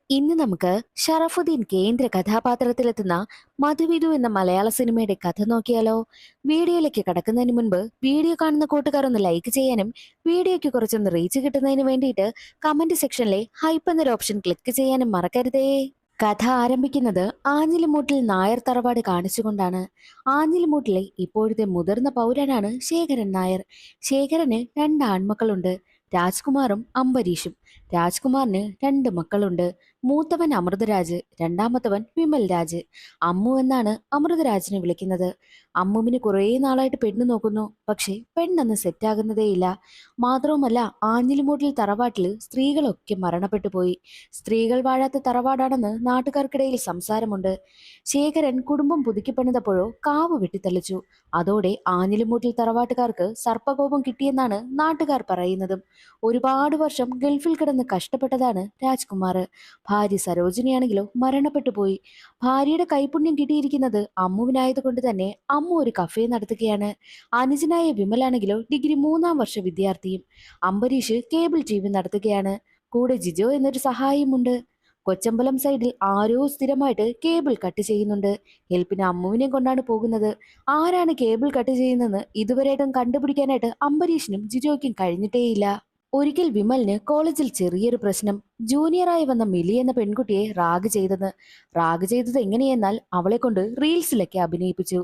ഇന്ന് നമുക്ക് ഷറഫുദ്ദീൻ കേന്ദ്ര കഥാപാത്രത്തിലെത്തുന്ന മധുവിധു എന്ന മലയാള സിനിമയുടെ കഥ നോക്കിയാലോ? വീഡിയോയിലേക്ക് കടക്കുന്നതിന് മുൻപ് വീഡിയോ കാണുന്ന കൂട്ടുകാർ ഒന്ന് ലൈക്ക് ചെയ്യാനും വീഡിയോയ്ക്ക് കുറച്ചൊന്ന് റീച്ച് കിട്ടുന്നതിന് വേണ്ടിയിട്ട് കമന്റ് സെക്ഷനിലെ ഹൈപ്പ് എന്നൊരു ഓപ്ഷൻ ക്ലിക്ക് ചെയ്യാനും മറക്കരുതേ. കഥ ആരംഭിക്കുന്നത് ആഞ്ഞിലിമൂട്ടിൽ നായർ തറവാട് കാണിച്ചുകൊണ്ടാണ്. ആഞ്ഞിലിമൂട്ടിലെ ഇപ്പോഴത്തെ മുതിർന്ന പൗരനാണ് ശേഖരൻ നായർ. ശേഖരന് രണ്ട് ആൺമക്കളുണ്ട്, രാജ്കുമാറും അംബരീഷും. രാജ്കുമാറിന് രണ്ട് മക്കളുണ്ട്. മൂത്തവൻ അമൃതരാജ്, രണ്ടാമത്തവൻ വിമൽ രാജ്. അമ്മു എന്നാണ് അമൃതരാജിനെ വിളിക്കുന്നത്. അമ്മുവിന് കുറേ നാളായിട്ട് പെണ്ണ് നോക്കുന്നു, പക്ഷെ പെണ്ണൊന്ന് സെറ്റാകുന്നതേയില്ല. മാത്രവുമല്ല, ആഞ്ഞിലിമൂട്ടിൽ തറവാട്ടില് സ്ത്രീകളൊക്കെ മരണപ്പെട്ടു പോയി. സ്ത്രീകൾ വാഴാത്ത തറവാടാണെന്ന് നാട്ടുകാർക്കിടയിൽ സംസാരമുണ്ട്. ശേഖരൻ കുടുംബം പുതുക്കിപ്പണിതപ്പോഴോ കാവ് വെട്ടിത്തെളിച്ചു. അതോടെ ആഞ്ഞിലിമൂട്ടിൽ തറവാട്ടുകാർക്ക് സർപ്പകോപം കിട്ടിയെന്നാണ് നാട്ടുകാർ പറയുന്നതും. ഒരുപാട് വർഷം ഗൾഫിൽ കിടന്ന് കഷ്ടപ്പെട്ടതാണ് രാജ്കുമാർ. ഭാര്യ സരോജിനിയാണെങ്കിലോ മരണപ്പെട്ടു പോയി. ഭാര്യയുടെ കൈപുണ്യം കിട്ടിയിരിക്കുന്നത് അമ്മുവിനായതുകൊണ്ട് തന്നെ അമ്മു ഒരു കഫേ നടത്തുകയാണ്. അനുജനായ വിമലാണെങ്കിലോ ഡിഗ്രി 3ാം വർഷ വിദ്യാർത്ഥിയും. അംബരീഷ് കേബിൾ ടി വി നടത്തുകയാണ്. കൂടെ ജിജോ എന്നൊരു സഹായിയുമുണ്ട്. കൊച്ചമ്പലം സൈഡിൽ ആരോ സ്ഥിരമായിട്ട് കേബിൾ കട്ട് ചെയ്യുന്നുണ്ട്. ഹെൽപ്പിന് അമ്മുവിനെ കൊണ്ടാണ് പോകുന്നത്. ആരാണ് കേബിൾ കട്ട് ചെയ്യുന്നതെന്ന് ഇതുവരെയായിട്ടും കണ്ടുപിടിക്കാനായിട്ട് അംബരീഷിനും ജിജോയ്ക്കും കഴിഞ്ഞിട്ടേയില്ല. ഒരിക്കൽ വിമലിന് കോളേജിൽ ചെറിയൊരു പ്രശ്നം. ജൂനിയറായി വന്ന മിലി എന്ന പെൺകുട്ടിയെ റാഗ് ചെയ്തത് എങ്ങനെയെന്നാൽ അവളെ കൊണ്ട് റീൽസിലൊക്കെ അഭിനയിപ്പിച്ചു.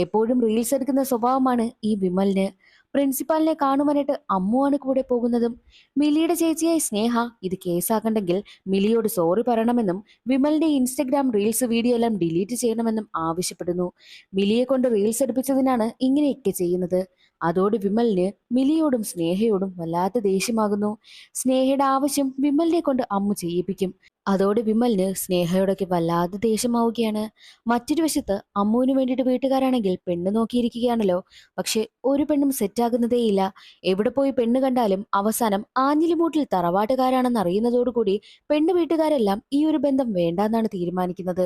എപ്പോഴും റീൽസ് എടുക്കുന്ന സ്വഭാവമാണ് ഈ വിമലിന്. പ്രിൻസിപ്പാലിനെ കാണുവാനായിട്ട് അമ്മുവാണ് കൂടെ പോകുന്നതും. മിലിയുടെ ചേച്ചിയായ സ്നേഹ ഇത് കേസാക്കണ്ടെങ്കിൽ മിലിയോട് സോറി പറയണമെന്നും വിമലിന്റെ ഇൻസ്റ്റഗ്രാം റീൽസ് വീഡിയോ എല്ലാം ഡിലീറ്റ് ചെയ്യണമെന്നും ആവശ്യപ്പെടുന്നു. മിലിയെ കൊണ്ട് റീൽസ് എടുപ്പിച്ചതിനാണ് ഇങ്ങനെയൊക്കെ ചെയ്യുന്നത്. അതോടെ വിമലിന് മിലിയോടും സ്നേഹയോടും വല്ലാത്ത ദേഷ്യമാകുന്നു. സ്നേഹയുടെ ആവശ്യം വിമലിനെ കൊണ്ട് അമ്മു ചെയ്യിപ്പിക്കും. അതോടെ വിമലിന് സ്നേഹയോടൊക്കെ വല്ലാതെ ദേഷ്യമാവുകയാണ്. മറ്റൊരു വശത്ത് അമ്മുവിന് വേണ്ടിയിട്ട് വീട്ടുകാരാണെങ്കിൽ പെണ്ണ് നോക്കിയിരിക്കുകയാണല്ലോ. പക്ഷെ ഒരു പെണ്ണും സെറ്റാകുന്നതേയില്ല. എവിടെ പോയി പെണ്ണ് കണ്ടാലും അവസാനം ആഞ്ഞിലിമൂട്ടിൽ തറവാട്ടുകാരാണെന്ന് അറിയുന്നതോടുകൂടി പെണ്ണ് വീട്ടുകാരെല്ലാം ഈ ഒരു ബന്ധം വേണ്ടാന്നാണ് തീരുമാനിക്കുന്നത്.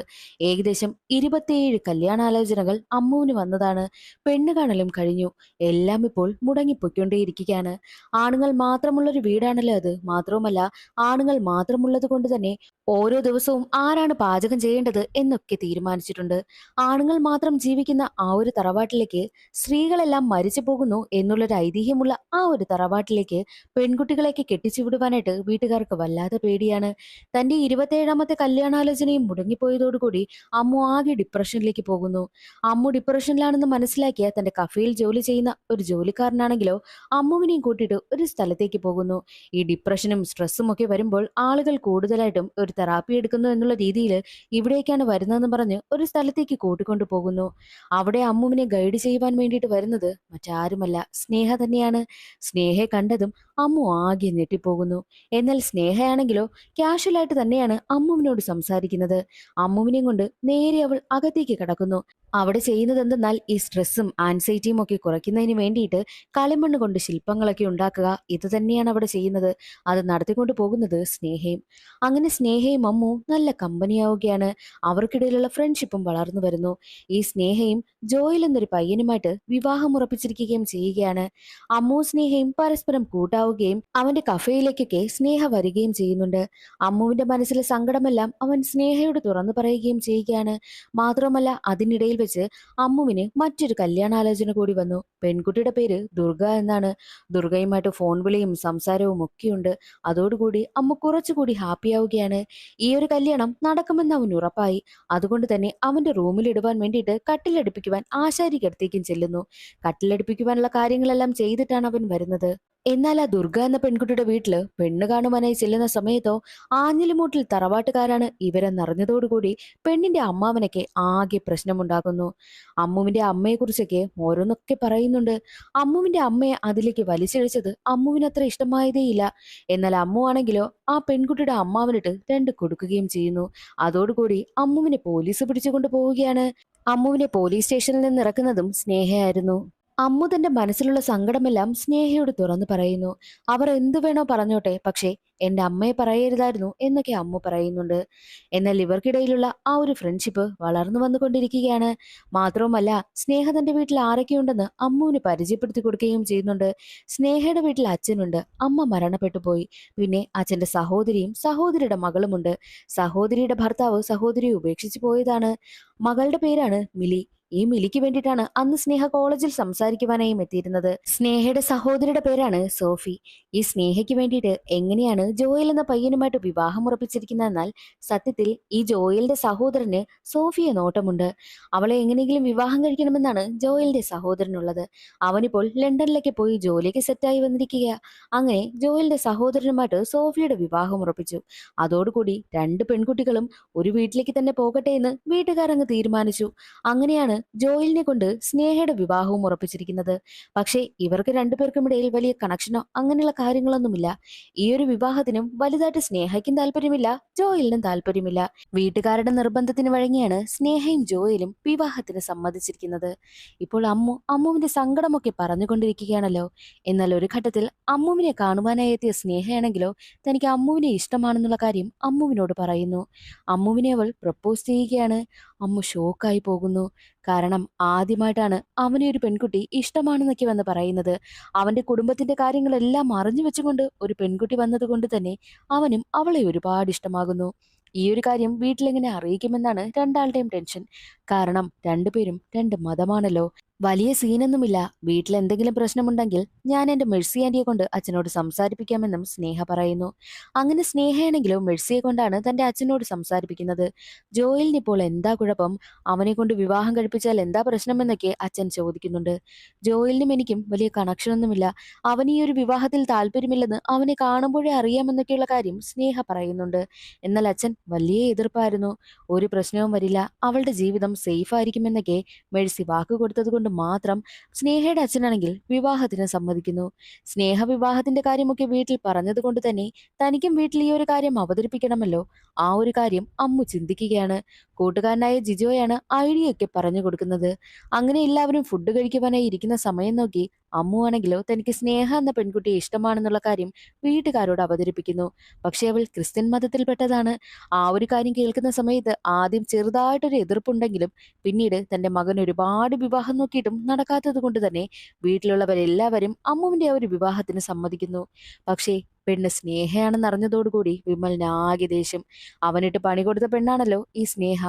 ഏകദേശം 27 കല്യാണാലോചനകൾ അമ്മുവിന് വന്നതാണ്. പെണ്ണ് കാണലും കഴിഞ്ഞു. എല്ലാം ഇപ്പോൾ മുടങ്ങിപ്പൊയ്ക്കൊണ്ടേയിരിക്കുകയാണ്. ആണുങ്ങൾ മാത്രമുള്ളൊരു വീടാണല്ലോ അത്. മാത്രവുമല്ല, ആണുങ്ങൾ മാത്രമുള്ളത് കൊണ്ട് തന്നെ ഓരോ ദിവസവും ആരാണ് പാചകം ചെയ്യേണ്ടത് എന്നൊക്കെ തീരുമാനിച്ചിട്ടുണ്ട്. ആണുങ്ങൾ മാത്രം ജീവിക്കുന്ന ആ ഒരു തറവാട്ടിലേക്ക് സ്ത്രീകളെല്ലാം മരിച്ചു പോകുന്നു എന്നുള്ളൊരു ഐതിഹ്യമുള്ള ആ ഒരു തറവാട്ടിലേക്ക് പെൺകുട്ടികളെയൊക്കെ കെട്ടിച്ചു വിടുവാനായിട്ട് വീട്ടുകാർക്ക് വല്ലാതെ പേടിയാണ്. തന്റെ 27ാമത്തെ കല്യാണാലോചനയും മുടങ്ങിപ്പോയതോടുകൂടി അമ്മു ആകെ ഡിപ്രഷനിലേക്ക് പോകുന്നു. അമ്മു ഡിപ്രഷനിലാണെന്ന് മനസ്സിലാക്കിയ തന്റെ കഫേയിൽ ജോലി ചെയ്യുന്ന ഒരു ജോലിക്കാരനാണെങ്കിലോ അമ്മുവിനെയും കൂട്ടിയിട്ട് ഒരു സ്ഥലത്തേക്ക് പോകുന്നു. ഈ ഡിപ്രഷനും സ്ട്രെസ്സും ഒക്കെ വരുമ്പോൾ ആളുകൾ കൂടുതലായിട്ടും ഒരു തെറാപ്പി എടുക്കുന്നു എന്നുള്ള രീതിയിൽ ഇവിടേക്കാണ് വരുന്നതെന്ന് പറഞ്ഞ് ഒരു സ്ഥലത്തേക്ക് കൂട്ടിക്കൊണ്ടു പോകുന്നു. അവിടെ അമ്മുവിനെ ഗൈഡ് ചെയ്യുവാൻ വേണ്ടിയിട്ട് വരുന്നത് മറ്റാരുമല്ല, സ്നേഹ തന്നെയാണ്. സ്നേഹയെ കണ്ടതും അമ്മു ആകെ ഞെട്ടിപ്പോകുന്നു. എന്നാൽ സ്നേഹയാണെങ്കിലോ കാഷ്വലായിട്ട് തന്നെയാണ് അമ്മുവിനോട് സംസാരിക്കുന്നത്. അമ്മുവിനെയും കൊണ്ട് നേരെ അവൾ അകത്തേക്ക് കടക്കുന്നു. അവിടെ ചെയ്യുന്നത് എന്തെന്നാൽ ഈ സ്ട്രെസ്സും ആൻസൈറ്റിയും ഒക്കെ കുറയ്ക്കുന്നതിന് വേണ്ടിയിട്ട് കളിമണ്ണ് കൊണ്ട് ശില്പങ്ങളൊക്കെ ഉണ്ടാക്കുക, ഇത് തന്നെയാണ് അവിടെ ചെയ്യുന്നത്. അത് നടത്തിക്കൊണ്ട് പോകുന്നത് സ്നേഹയും. അങ്ങനെ സ്നേഹയും അമ്മു നല്ല കമ്പനിയാവുകയാണ്. അവർക്കിടയിലുള്ള ഫ്രണ്ട്ഷിപ്പും വളർന്നു വരുന്നു. ഈ സ്നേഹയും ജോയിൽ എന്നൊരു പയ്യനുമായിട്ട് വിവാഹം ഉറപ്പിച്ചിരിക്കുകയും ചെയ്യുകയാണ്. അമ്മു സ്നേഹയും പരസ്പരം കൂട്ടാവുകയും അവന്റെ കഫേയിലേക്കൊക്കെ സ്നേഹ വരികയും ചെയ്യുന്നുണ്ട്. അമ്മുവിന്റെ മനസ്സിലെ സങ്കടമെല്ലാം അവൻ സ്നേഹയോട് തുറന്നു പറയുകയും ചെയ്യുകയാണ്. മാത്രമല്ല, അതിനിടയിൽ വെച്ച് അമ്മുവിന് മറ്റൊരു കല്യാണാലോചന കൂടി വന്നു. പെൺകുട്ടിയുടെ പേര് ദുർഗ എന്നാണ്. ദുർഗയുമായിട്ട് ഫോൺ വിളിയും സംസാരവും ഒക്കെയുണ്ട്. അതോടുകൂടി അമ്മ കുറച്ചുകൂടി ഹാപ്പിയാവുകയാണ്. ഈ ഒരു കല്യാണം നടക്കുമെന്ന് അവൻ ഉറപ്പായി. അതുകൊണ്ട് തന്നെ അവന്റെ റൂമിൽ ഇടുവാൻ വേണ്ടിയിട്ട് കട്ടിലടുപ്പിക്കുവാൻ ആശാരിക്കടുത്തേക്കും ചെല്ലുന്നു. കട്ടിലടുപ്പിക്കുവാനുള്ള കാര്യങ്ങളെല്ലാം ചെയ്തിട്ടാണ് അവൻ വരുന്നത്. എന്നാൽ ആ ദുർഗ എന്ന പെൺകുട്ടിയുടെ വീട്ടില് പെണ്ണ് കാണുവാനായി ചെല്ലുന്ന സമയത്തോ ആഞ്ഞിലിമൂട്ടിൽ തറവാട്ടുകാരാണ് ഇവരെന്നറിഞ്ഞതോടുകൂടി പെണ്ണിന്റെ അമ്മാവനൊക്കെ ആകെ പ്രശ്നമുണ്ടാകുന്നു. അമ്മുവിന്റെ അമ്മയെക്കുറിച്ചൊക്കെ ഓരോന്നൊക്കെ പറയുന്നുണ്ട്. അമ്മുവിന്റെ അമ്മയെ അതിലേക്ക് വലിച്ചിഴച്ചത് അമ്മുവിന് അത്ര ഇഷ്ടമായതേയില്ല. എന്നാൽ അമ്മു ആണെങ്കിലോ ആ പെൺകുട്ടിയുടെ അമ്മാവനിട്ട് രണ്ട് കൊടുക്കുകയും ചെയ്യുന്നു. അതോടുകൂടി അമ്മുവിനെ പോലീസ് പിടിച്ചുകൊണ്ട് പോവുകയാണ്. അമ്മുവിനെ പോലീസ് സ്റ്റേഷനിൽ നിന്ന് ഇറക്കുന്നതും സ്നേഹയായിരുന്നു. അമ്മു തന്റെ മനസ്സിലുള്ള സങ്കടമെല്ലാം സ്നേഹയോട് തുറന്നു പറയുന്നു. അവർ എന്തു വേണോ പറഞ്ഞോട്ടെ, പക്ഷേ എന്റെ അമ്മയെ പറയരുതായിരുന്നു എന്നൊക്കെ അമ്മു പറയുന്നുണ്ട്. എന്നാൽ ഇവർക്കിടയിലുള്ള ആ ഒരു ഫ്രണ്ട്ഷിപ്പ് വളർന്നു വന്നുകൊണ്ടിരിക്കുകയാണ്. മാത്രവുമല്ല, സ്നേഹ തന്റെ വീട്ടിൽ ആരൊക്കെയുണ്ടെന്ന് അമ്മുവിന് പരിചയപ്പെടുത്തി കൊടുക്കുകയും ചെയ്യുന്നുണ്ട്. സ്നേഹയുടെ വീട്ടിൽ അച്ഛനുണ്ട്, അമ്മ മരണപ്പെട്ടു പോയി. പിന്നെ അച്ഛന്റെ സഹോദരിയും സഹോദരിയുടെ മകളുമുണ്ട്. സഹോദരിയുടെ ഭർത്താവ് സഹോദരിയെ ഉപേക്ഷിച്ചു പോയതാണ്. മകളുടെ പേരാണ് മിലി. ഈ മിലിക്ക് വേണ്ടിയിട്ടാണ് അന്ന് സ്നേഹ കോളേജിൽ സംസാരിക്കുവാനായും എത്തിയിരുന്നത്. സ്നേഹയുടെ സഹോദരിയുടെ പേരാണ് സോഫി. ഈ സ്നേഹയ്ക്ക് വേണ്ടിയിട്ട് എങ്ങനെയാണ് ജോയൽ എന്ന പയ്യനുമായിട്ട് വിവാഹം ഉറപ്പിച്ചിരിക്കുന്നതെന്നാൽ, സത്യത്തിൽ ഈ ജോയലിന്റെ സഹോദരന് സോഫിയെ നോട്ടമുണ്ട്. അവളെ എങ്ങനെയെങ്കിലും വിവാഹം കഴിക്കണമെന്നാണ് ജോയലിന്റെ സഹോദരനുള്ളത്. അവനിപ്പോൾ ലണ്ടനിലേക്ക് പോയി ജോലിക്ക് സെറ്റായി വന്നിരിക്കുക. അങ്ങനെ ജോയലിന്റെ സഹോദരനുമായിട്ട് സോഫിയുടെ വിവാഹം ഉറപ്പിച്ചു. അതോടുകൂടി രണ്ട് പെൺകുട്ടികളും ഒരു വീട്ടിലേക്ക് തന്നെ പോകട്ടെ എന്ന് വീട്ടുകാരങ്ങ് തീരുമാനിച്ചു. അങ്ങനെയാണ് ജോയലിനെ കൊണ്ട് സ്നേഹയുടെ വിവാഹവും ഉറപ്പിച്ചിരിക്കുന്നത്. പക്ഷേ ഇവർക്ക് രണ്ടുപേർക്കുമിടയിൽ വലിയ കണക്ഷനോ അങ്ങനെയുള്ള കാര്യങ്ങളൊന്നുമില്ല. ഈ ഒരു വിവാഹത്തിനും വലുതായിട്ട് സ്നേഹയ്ക്കും താല്പര്യമില്ല, ജോയലിനും താല്പര്യമില്ല. വീട്ടുകാരുടെ നിർബന്ധത്തിന് വഴങ്ങിയാണ് സ്നേഹയും ജോയലും വിവാഹത്തിന് സമ്മതിച്ചിരിക്കുന്നത്. ഇപ്പോൾ അമ്മുവിന്റെ സങ്കടമൊക്കെ പറഞ്ഞുകൊണ്ടിരിക്കുകയാണല്ലോ. എന്നാൽ ഒരു ഘട്ടത്തിൽ അമ്മുവിനെ കാണുവാനായി എത്തിയ സ്നേഹയാണെങ്കിലോ തനിക്ക് അമ്മുവിനെ ഇഷ്ടമാണെന്നുള്ള കാര്യം അമ്മുവിനോട് പറയുന്നു. അമ്മുവിനെ അവൾ പ്രപ്പോസ് ചെയ്യുകയാണ്. അമ്മു ഷോക്കായി പോകുന്നു. കാരണം ആദ്യമായിട്ടാണ് അവനെ ഒരു പെൺകുട്ടി ഇഷ്ടമാണെന്നൊക്കെ വന്ന് പറയുന്നത്. അവന്റെ കുടുംബത്തിന്റെ കാര്യങ്ങളെല്ലാം അറിഞ്ഞു വെച്ചുകൊണ്ട് ഒരു പെൺകുട്ടി വന്നതുകൊണ്ട് തന്നെ അവനും അവളെ ഒരുപാട് ഇഷ്ടമാകുന്നു. ഈ ഒരു കാര്യം വീട്ടിലെങ്ങനെ അറിയിക്കുമെന്നാണ് രണ്ടാളുടെയും ടെൻഷൻ. കാരണം രണ്ടുപേരും രണ്ട് മതമാണല്ലോ. വലിയ സീനൊന്നുമില്ല. വീട്ടിൽ എന്തെങ്കിലും പ്രശ്നമുണ്ടെങ്കിൽ ഞാൻ എന്റെ മെഴ്സി ആന്റിയെ കൊണ്ട് അച്ഛനോട് സംസാരിപ്പിക്കാമെന്നും സ്നേഹ പറയുന്നു. അങ്ങനെ സ്നേഹയാണെങ്കിലോ മെഴ്സിയെ കൊണ്ടാണ് തന്റെ അച്ഛനോട് സംസാരിപ്പിക്കുന്നത്. ജോയലിന് ഇപ്പോൾ എന്താ കുഴപ്പം, അവനെ കൊണ്ട് വിവാഹം കഴിപ്പിച്ചാൽ എന്താ പ്രശ്നമെന്നൊക്കെ അച്ഛൻ ചോദിക്കുന്നുണ്ട്. ജോയലിനും എനിക്കും വലിയ കണക്ഷനൊന്നുമില്ല, അവന് ഈ ഒരു വിവാഹത്തിൽ താല്പര്യമില്ലെന്ന് അവനെ കാണുമ്പോഴേ അറിയാമെന്നൊക്കെയുള്ള കാര്യം സ്നേഹ പറയുന്നുണ്ട്. എന്നാൽ അച്ഛൻ വലിയ എതിർപ്പായിരുന്നു. ഒരു പ്രശ്നവും വരില്ല, അവളുടെ ജീവിതം സേഫ് ആയിരിക്കുമെന്നൊക്കെ മെഴ്സി വാക്ക് കൊടുത്തത് കൊണ്ട് മാത്രം സ്നേഹയുടെ അച്ഛനാണെങ്കിൽ വിവാഹത്തിന് സമ്മതിക്കുന്നു. സ്നേഹ വിവാഹത്തിന്റെ കാര്യമൊക്കെ വീട്ടിൽ പറഞ്ഞതുകൊണ്ട് തന്നെ തനിക്കും വീട്ടിൽ ഈ ഒരു കാര്യം അവതരിപ്പിക്കണമല്ലോ. ആ ഒരു കാര്യം അമ്മു ചിന്തിക്കുകയാണ്. കൂട്ടുകാരനായ ജിജോയാണ് ഐഡിയ ഒക്കെ പറഞ്ഞു കൊടുക്കുന്നത്. അങ്ങനെ എല്ലാവരും ഫുഡ് കഴിക്കുവാനായി ഇരിക്കുന്ന സമയം നോക്കി അമ്മു ആണെങ്കിലോ തനിക്ക് സ്നേഹ എന്ന പെൺകുട്ടിയെ ഇഷ്ടമാണെന്നുള്ള കാര്യം വീട്ടുകാരോട് അവതരിപ്പിക്കുന്നു. പക്ഷെ അവൾ ക്രിസ്ത്യൻ മതത്തിൽപ്പെട്ടതാണ്. ആ ഒരു കാര്യം കേൾക്കുന്ന സമയത്ത് ആദ്യം ചെറുതായിട്ടൊരു എതിർപ്പുണ്ടെങ്കിലും പിന്നീട് തന്റെ മകൻ ഒരുപാട് വിവാഹം നോക്കിയിട്ടും നടക്കാത്തത് കൊണ്ട് തന്നെ വീട്ടിലുള്ളവരെല്ലാവരും അമ്മുവിന്റെ ആ ഒരു വിവാഹത്തിന് സമ്മതിക്കുന്നു. പക്ഷേ പെണ്ണ് സ്നേഹയാണെന്ന് അറിഞ്ഞതോടുകൂടി വിമലിന് ആകെ ദേഷ്യം. അവനിട്ട് പണി കൊടുത്ത പെണ്ണാണല്ലോ ഈ സ്നേഹ.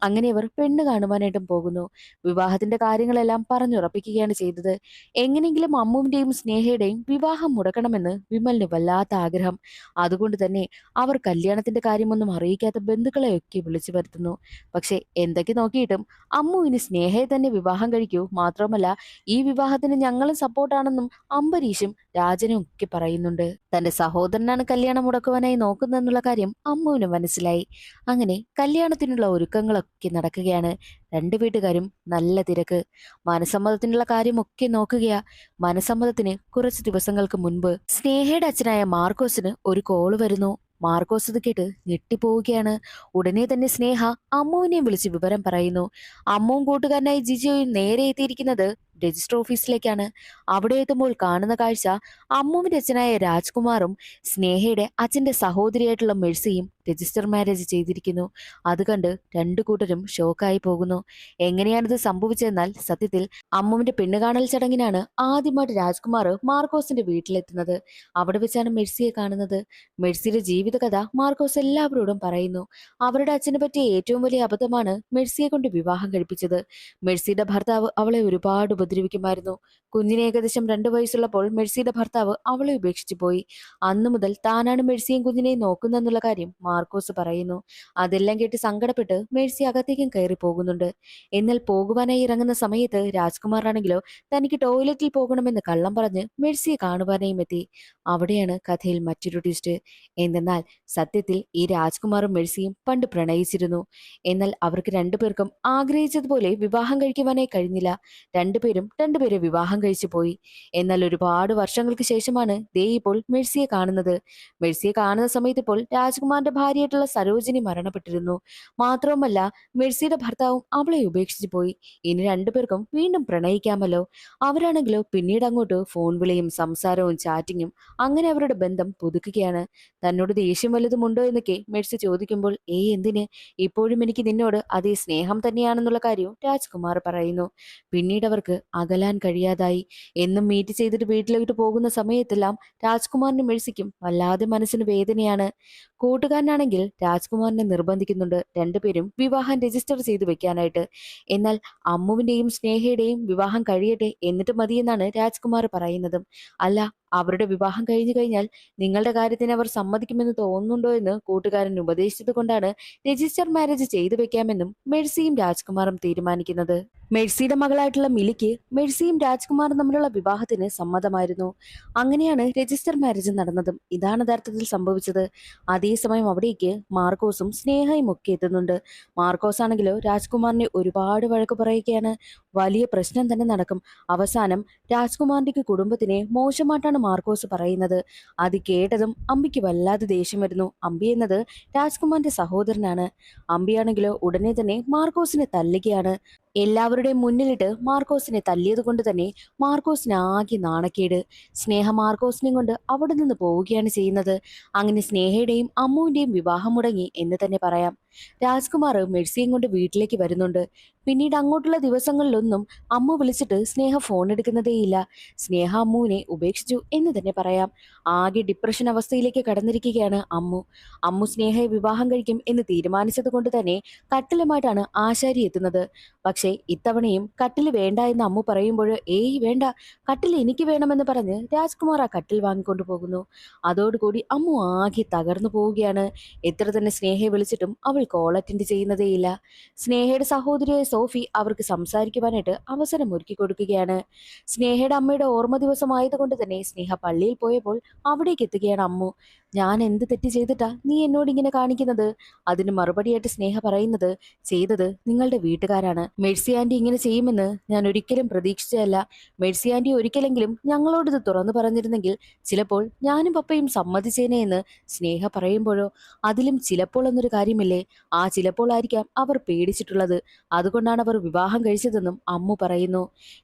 അങ്ങനെ അവർ പെണ്ണ് കാണുവാനായിട്ടും പോകുന്നു. വിവാഹത്തിന്റെ കാര്യങ്ങളെല്ലാം പറഞ്ഞുറപ്പിക്കുകയാണ് ചെയ്തത്. എങ്ങനെയെങ്കിലും അമ്മുവിന്റെയും സ്നേഹയുടെയും വിവാഹം മുടക്കണമെന്ന് വിമലിന് വല്ലാത്ത ആഗ്രഹം. അതുകൊണ്ട് തന്നെ അവർ കല്യാണത്തിന്റെ കാര്യമൊന്നും അറിയിക്കാത്ത ബന്ധുക്കളെയൊക്കെ വിളിച്ചു വരുത്തുന്നു. പക്ഷെ എന്തൊക്കെ നോക്കിയിട്ടും അമ്മു ഇനി സ്നേഹയെ തന്നെ വിവാഹം കഴിക്കൂ, മാത്രമല്ല ഈ വിവാഹത്തിന് ഞങ്ങളും സപ്പോർട്ടാണെന്നും അംബരീഷും രാജനും ഒക്കെ പറയുന്നുണ്ട്. തന്റെ സഹോദരനാണ് കല്യാണം മുടക്കുവാനായി നോക്കുന്നതെന്നുള്ള കാര്യം അമ്മുവിന് മനസ്സിലായി. അങ്ങനെ കല്യാണത്തിനുള്ള ഒരുക്കങ്ങളൊക്കെ നടക്കുകയാണ്. രണ്ടു വീട്ടുകാരും നല്ല തിരക്ക്. മനസമ്മതത്തിനുള്ള കാര്യമൊക്കെ നോക്കുകയാ. മനസമ്മതത്തിന് കുറച്ച് ദിവസങ്ങൾക്ക് മുൻപ് സ്നേഹയുടെ അച്ഛനായ മാർക്കോസിന് ഒരു കോള് വരുന്നു. മാർക്കോസ് ഇത് കേട്ട് ഞെട്ടിപ്പോവുകയാണ്. ഉടനെ തന്നെ സ്നേഹ അമ്മുവിനെയും വിളിച്ച് വിവരം പറയുന്നു. അമ്മുവും കൂട്ടുകാരനായി ജിജിയോയും നേരെ എത്തിയിരിക്കുന്നത് രജിസ്റ്റർ ഓഫീസിലേക്കാണ്. അവിടെ എത്തുമ്പോൾ കാണുന്ന കാഴ്ച അമ്മുവിന്റെ അച്ഛനായ രാജ്കുമാറും സ്നേഹയുടെ അച്ഛന്റെ സഹോദരിയായിട്ടുള്ള മെഴ്സിയും രജിസ്റ്റർ മാരേജ് ചെയ്തിരിക്കുന്നു. അത് കണ്ട് രണ്ടു കൂട്ടരും ഷോക്കായി പോകുന്നു. എങ്ങനെയാണിത് സംഭവിച്ചതെന്നാൽ, സത്യത്തിൽ അമ്മുവിന്റെ പെണ്ണുകാണൽ ചടങ്ങിനാണ് ആദ്യമായിട്ട് രാജ്കുമാർ മാർക്കോസിന്റെ വീട്ടിലെത്തുന്നത്. അവിടെ വെച്ചാണ് മെഴ്സിയെ കാണുന്നത്. മെഴ്സിയുടെ ജീവിതകഥ മാർക്കോസ് എല്ലാവരോടും പറയുന്നു. അവരുടെ അച്ഛനെ പറ്റിയ ഏറ്റവും വലിയ അബദ്ധമാണ് മെഴ്സിയെ കൊണ്ട് വിവാഹം കഴിപ്പിച്ചത്. മെഴ്സിയുടെ ഭർത്താവ് അവളെ ഒരുപാട് ഉപദ്രവിക്കുമായിരുന്നു. കുഞ്ഞിന് ഏകദേശം 2 വയസ്സുള്ളപ്പോൾ മെഴ്സിയുടെ ഭർത്താവ് അവളെ ഉപേക്ഷിച്ചു പോയി. അന്നു മുതൽ താനാണ് മെഴ്സിയും കുഞ്ഞിനെയും നോക്കുന്നതെന്നുള്ള കാര്യം മാർക്കോസ് പറയുന്നു. അതെല്ലാം കേട്ട് സങ്കടപ്പെട്ട് മെഴ്സി അകത്തേക്കും കയറി പോകുന്നുണ്ട്. എന്നാൽ പോകുവാനായി ഇറങ്ങുന്ന സമയത്ത് രാജ്കുമാറാണെങ്കിലോ തനിക്ക് ടോയ്ലറ്റിൽ പോകണമെന്ന് കള്ളം പറഞ്ഞ് മെഴ്സിയെ കാണുവാനായും എത്തി. അവിടെയാണ് കഥയിൽ മറ്റൊരു ട്വിസ്റ്റ്. എന്തെന്നാൽ സത്യത്തിൽ ഈ രാജ്കുമാറും മെഴ്സിയും പണ്ട് പ്രണയിച്ചിരുന്നു. എന്നാൽ അവർക്ക് രണ്ടുപേർക്കും ആഗ്രഹിച്ചതുപോലെ വിവാഹം കഴിക്കുവാനായി കഴിഞ്ഞില്ല. രണ്ടുപേരെ വിവാഹം കഴിച്ചു പോയി. എന്നാൽ ഒരുപാട് വർഷങ്ങൾക്ക് ശേഷമാണ് ദേ ഇപ്പോൾ മെഴ്സിയെ കാണുന്നത്. മെഴ്സിയെ കാണുന്ന സമയത്ത് ഇപ്പോൾ രാജ്കുമാറിന്റെ ഭാര്യയായിട്ടുള്ള സരോജിനി മരണപ്പെട്ടിരുന്നു. മാത്രവുമല്ല, മെഴ്സിയുടെ ഭർത്താവും അവളെ ഉപേക്ഷിച്ചു പോയി. ഇനി രണ്ടുപേർക്കും വീണ്ടും പ്രണയിക്കാമല്ലോ. അവരാണെങ്കിലോ പിന്നീട് അങ്ങോട്ട് ഫോൺ വിളിയും സംസാരവും ചാറ്റിങ്ങും അങ്ങനെ അവരുടെ ബന്ധം പുതുക്കുകയാണ്. തന്നോട് ദേഷ്യം വല്ലതുമുണ്ടോ എന്നൊക്കെ മെഴ്സി ചോദിക്കുമ്പോൾ എന്തിന്, ഇപ്പോഴും എനിക്ക് നിന്നോട് അതേ സ്നേഹം തന്നെയാണെന്നുള്ള കാര്യവും രാജ്കുമാർ പറയുന്നു. പിന്നീട് അവർക്ക് അകലാൻ കഴിയാതായി. എന്നും മീറ്റ് ചെയ്തിട്ട് വീട്ടിലോട്ട് പോകുന്ന സമയത്തെല്ലാം രാജ്കുമാറിനും മെഴ്സിക്കും വല്ലാതെ മനസ്സിന് വേദനയാണ്. കൂട്ടുകാരനാണെങ്കിൽ രാജ്കുമാറിനെ നിർബന്ധിക്കുന്നുണ്ട് രണ്ടുപേരും വിവാഹം രജിസ്റ്റർ ചെയ്തു വെക്കാനായിട്ട്. എന്നാൽ അമ്മുവിന്റെയും സ്നേഹയുടെയും വിവാഹം കഴിയട്ടെ എന്നിട്ട് മതിയെന്നാണ് രാജ്കുമാർ പറയുന്നതും. അല്ല, അവരുടെ വിവാഹം കഴിഞ്ഞു കഴിഞ്ഞാൽ നിങ്ങളുടെ കാര്യത്തിന് അവർ സമ്മതിക്കുമെന്ന് തോന്നുന്നുണ്ടോ എന്ന് കൂട്ടുകാരൻ ഉപദേശിച്ചത് കൊണ്ടാണ് രജിസ്റ്റർ മാരേജ് ചെയ്തു വെക്കാമെന്നും മെഴ്സിയും രാജ്കുമാറും തീരുമാനിക്കുന്നത്. മെഴ്സിയുടെ മകളായിട്ടുള്ള മിലിക്ക് മെഴ്സിയും രാജ്കുമാറും തമ്മിലുള്ള വിവാഹത്തിന് സമ്മതമായിരുന്നു. അങ്ങനെയാണ് രജിസ്റ്റർ മാരേജ് നടന്നതും. ഇതാണ് യഥാർത്ഥത്തിൽ സംഭവിച്ചത്. അതേസമയം അവിടേക്ക് മാർക്കോസും സ്നേഹയും ഒക്കെ എത്തുന്നുണ്ട്. മാർക്കോസ് ആണെങ്കിലോ രാജ്കുമാറിനെ ഒരുപാട് വഴക്ക് പറയുകയാണ്. വലിയ പ്രശ്നം തന്നെ നടക്കും. അവസാനം രാജ്കുമാറിന്റെ കുടുംബത്തിനെ മോശമായിട്ടാണ് മാർക്കോസ് പറയുന്നത്. അത് കേട്ടതും അമ്പിക്ക് വല്ലാതെ ദേഷ്യം വരുന്നു. അമ്പി എന്നത് രാജ്കുമാറിന്റെ സഹോദരനാണ്. അമ്പിയാണെങ്കിലോ ഉടനെ തന്നെ മാർക്കോസിനെ തല്ലുകയാണ്. എല്ലാവരുടെയും മുന്നിലിട്ട് മാർക്കോസിനെ തല്ലിയത് കൊണ്ട് തന്നെ മാർക്കോസിന് ആകെ നാണക്കേട്. സ്നേഹ മാർക്കോസിനെ കൊണ്ട് അവിടെ നിന്ന് പോവുകയാണ് ചെയ്യുന്നത്. അങ്ങനെ സ്നേഹയുടെയും അമ്മുവിന്റെയും വിവാഹം മുടങ്ങി എന്ന് തന്നെ പറയാം. രാജ്കുമാർ മെഴ്സിയും കൊണ്ട് വീട്ടിലേക്ക് വരുന്നുണ്ട്. പിന്നീട് അങ്ങോട്ടുള്ള ദിവസങ്ങളിലൊന്നും അമ്മു വിളിച്ചിട്ട് സ്നേഹ ഫോൺ എടുക്കുന്നതേയില്ല. സ്നേഹ അമ്മുവിനെ ഉപേക്ഷിച്ചു എന്ന് തന്നെ പറയാം. ആകെ ഡിപ്രഷൻ അവസ്ഥയിലേക്ക് കടന്നിരിക്കുകയാണ് അമ്മു. അമ്മു സ്നേഹയെ വിവാഹം കഴിക്കും എന്ന് തീരുമാനിച്ചത് കൊണ്ട് തന്നെ കട്ടിലുമായിട്ടാണ് ആശാരി എത്തുന്നത്. പക്ഷേ ഇത്തവണയും കട്ടിൽ വേണ്ട എന്ന് അമ്മു പറയുമ്പോൾ വേണ്ട, കട്ടിൽ എനിക്ക് വേണമെന്ന് പറഞ്ഞ് രാജ്കുമാർ ആ കട്ടിൽ വാങ്ങിക്കൊണ്ടു പോകുന്നു. അതോടുകൂടി അമ്മു ആകെ തകർന്നു പോവുകയാണ്. എത്ര തന്നെ സ്നേഹയെ വിളിച്ചിട്ടും അവൾ കോൾ അറ്റൻഡ് ചെയ്യുന്നതേയില്ല. സ്നേഹയുടെ സഹോദരിയായ സോഫി അവർക്ക് സംസാരിക്കുവാനായിട്ട് അവസരം ഒരുക്കി കൊടുക്കുകയാണ്. സ്നേഹയുടെ അമ്മയുടെ ഓർമ്മ ദിവസമായതുകൊണ്ട് തന്നെ സ്നേഹ പള്ളിയിൽ പോയപ്പോൾ അവിടേക്ക് എത്തുകയാണ് അമ്മു. ഞാൻ എന്ത് തെറ്റ് ചെയ്തിട്ടാ നീ എന്നോട് ഇങ്ങനെ കാണിക്കുന്നത്? അതിന് മറുപടിയായിട്ട് സ്നേഹ പറയുന്നത്, ചെയ്തത് നിങ്ങളുടെ വീട്ടുകാരാണ്. മെഴ്സി ആന്റി ഇങ്ങനെ ചെയ്യുമെന്ന് ഞാൻ ഒരിക്കലും പ്രതീക്ഷിച്ചതല്ല. മെഴ്സി ആന്റി ഒരിക്കലെങ്കിലും ഞങ്ങളോട് ഇത് തുറന്നു പറഞ്ഞിരുന്നെങ്കിൽ ചിലപ്പോൾ ഞാനും പപ്പയും സമ്മതിച്ചേനെ എന്ന് സ്നേഹ പറയുമ്പോഴോ, അതിലും ചിലപ്പോൾ എന്നൊരു കാര്യമില്ലേ, ആ ചിലപ്പോൾ ആയിരിക്കാം അവർ പേടിച്ചിട്ടുള്ളത്. അതുകൊണ്ടാണ് അവർ വിവാഹം കഴിച്ചതെന്നും അമ്മു പറയുന്നു.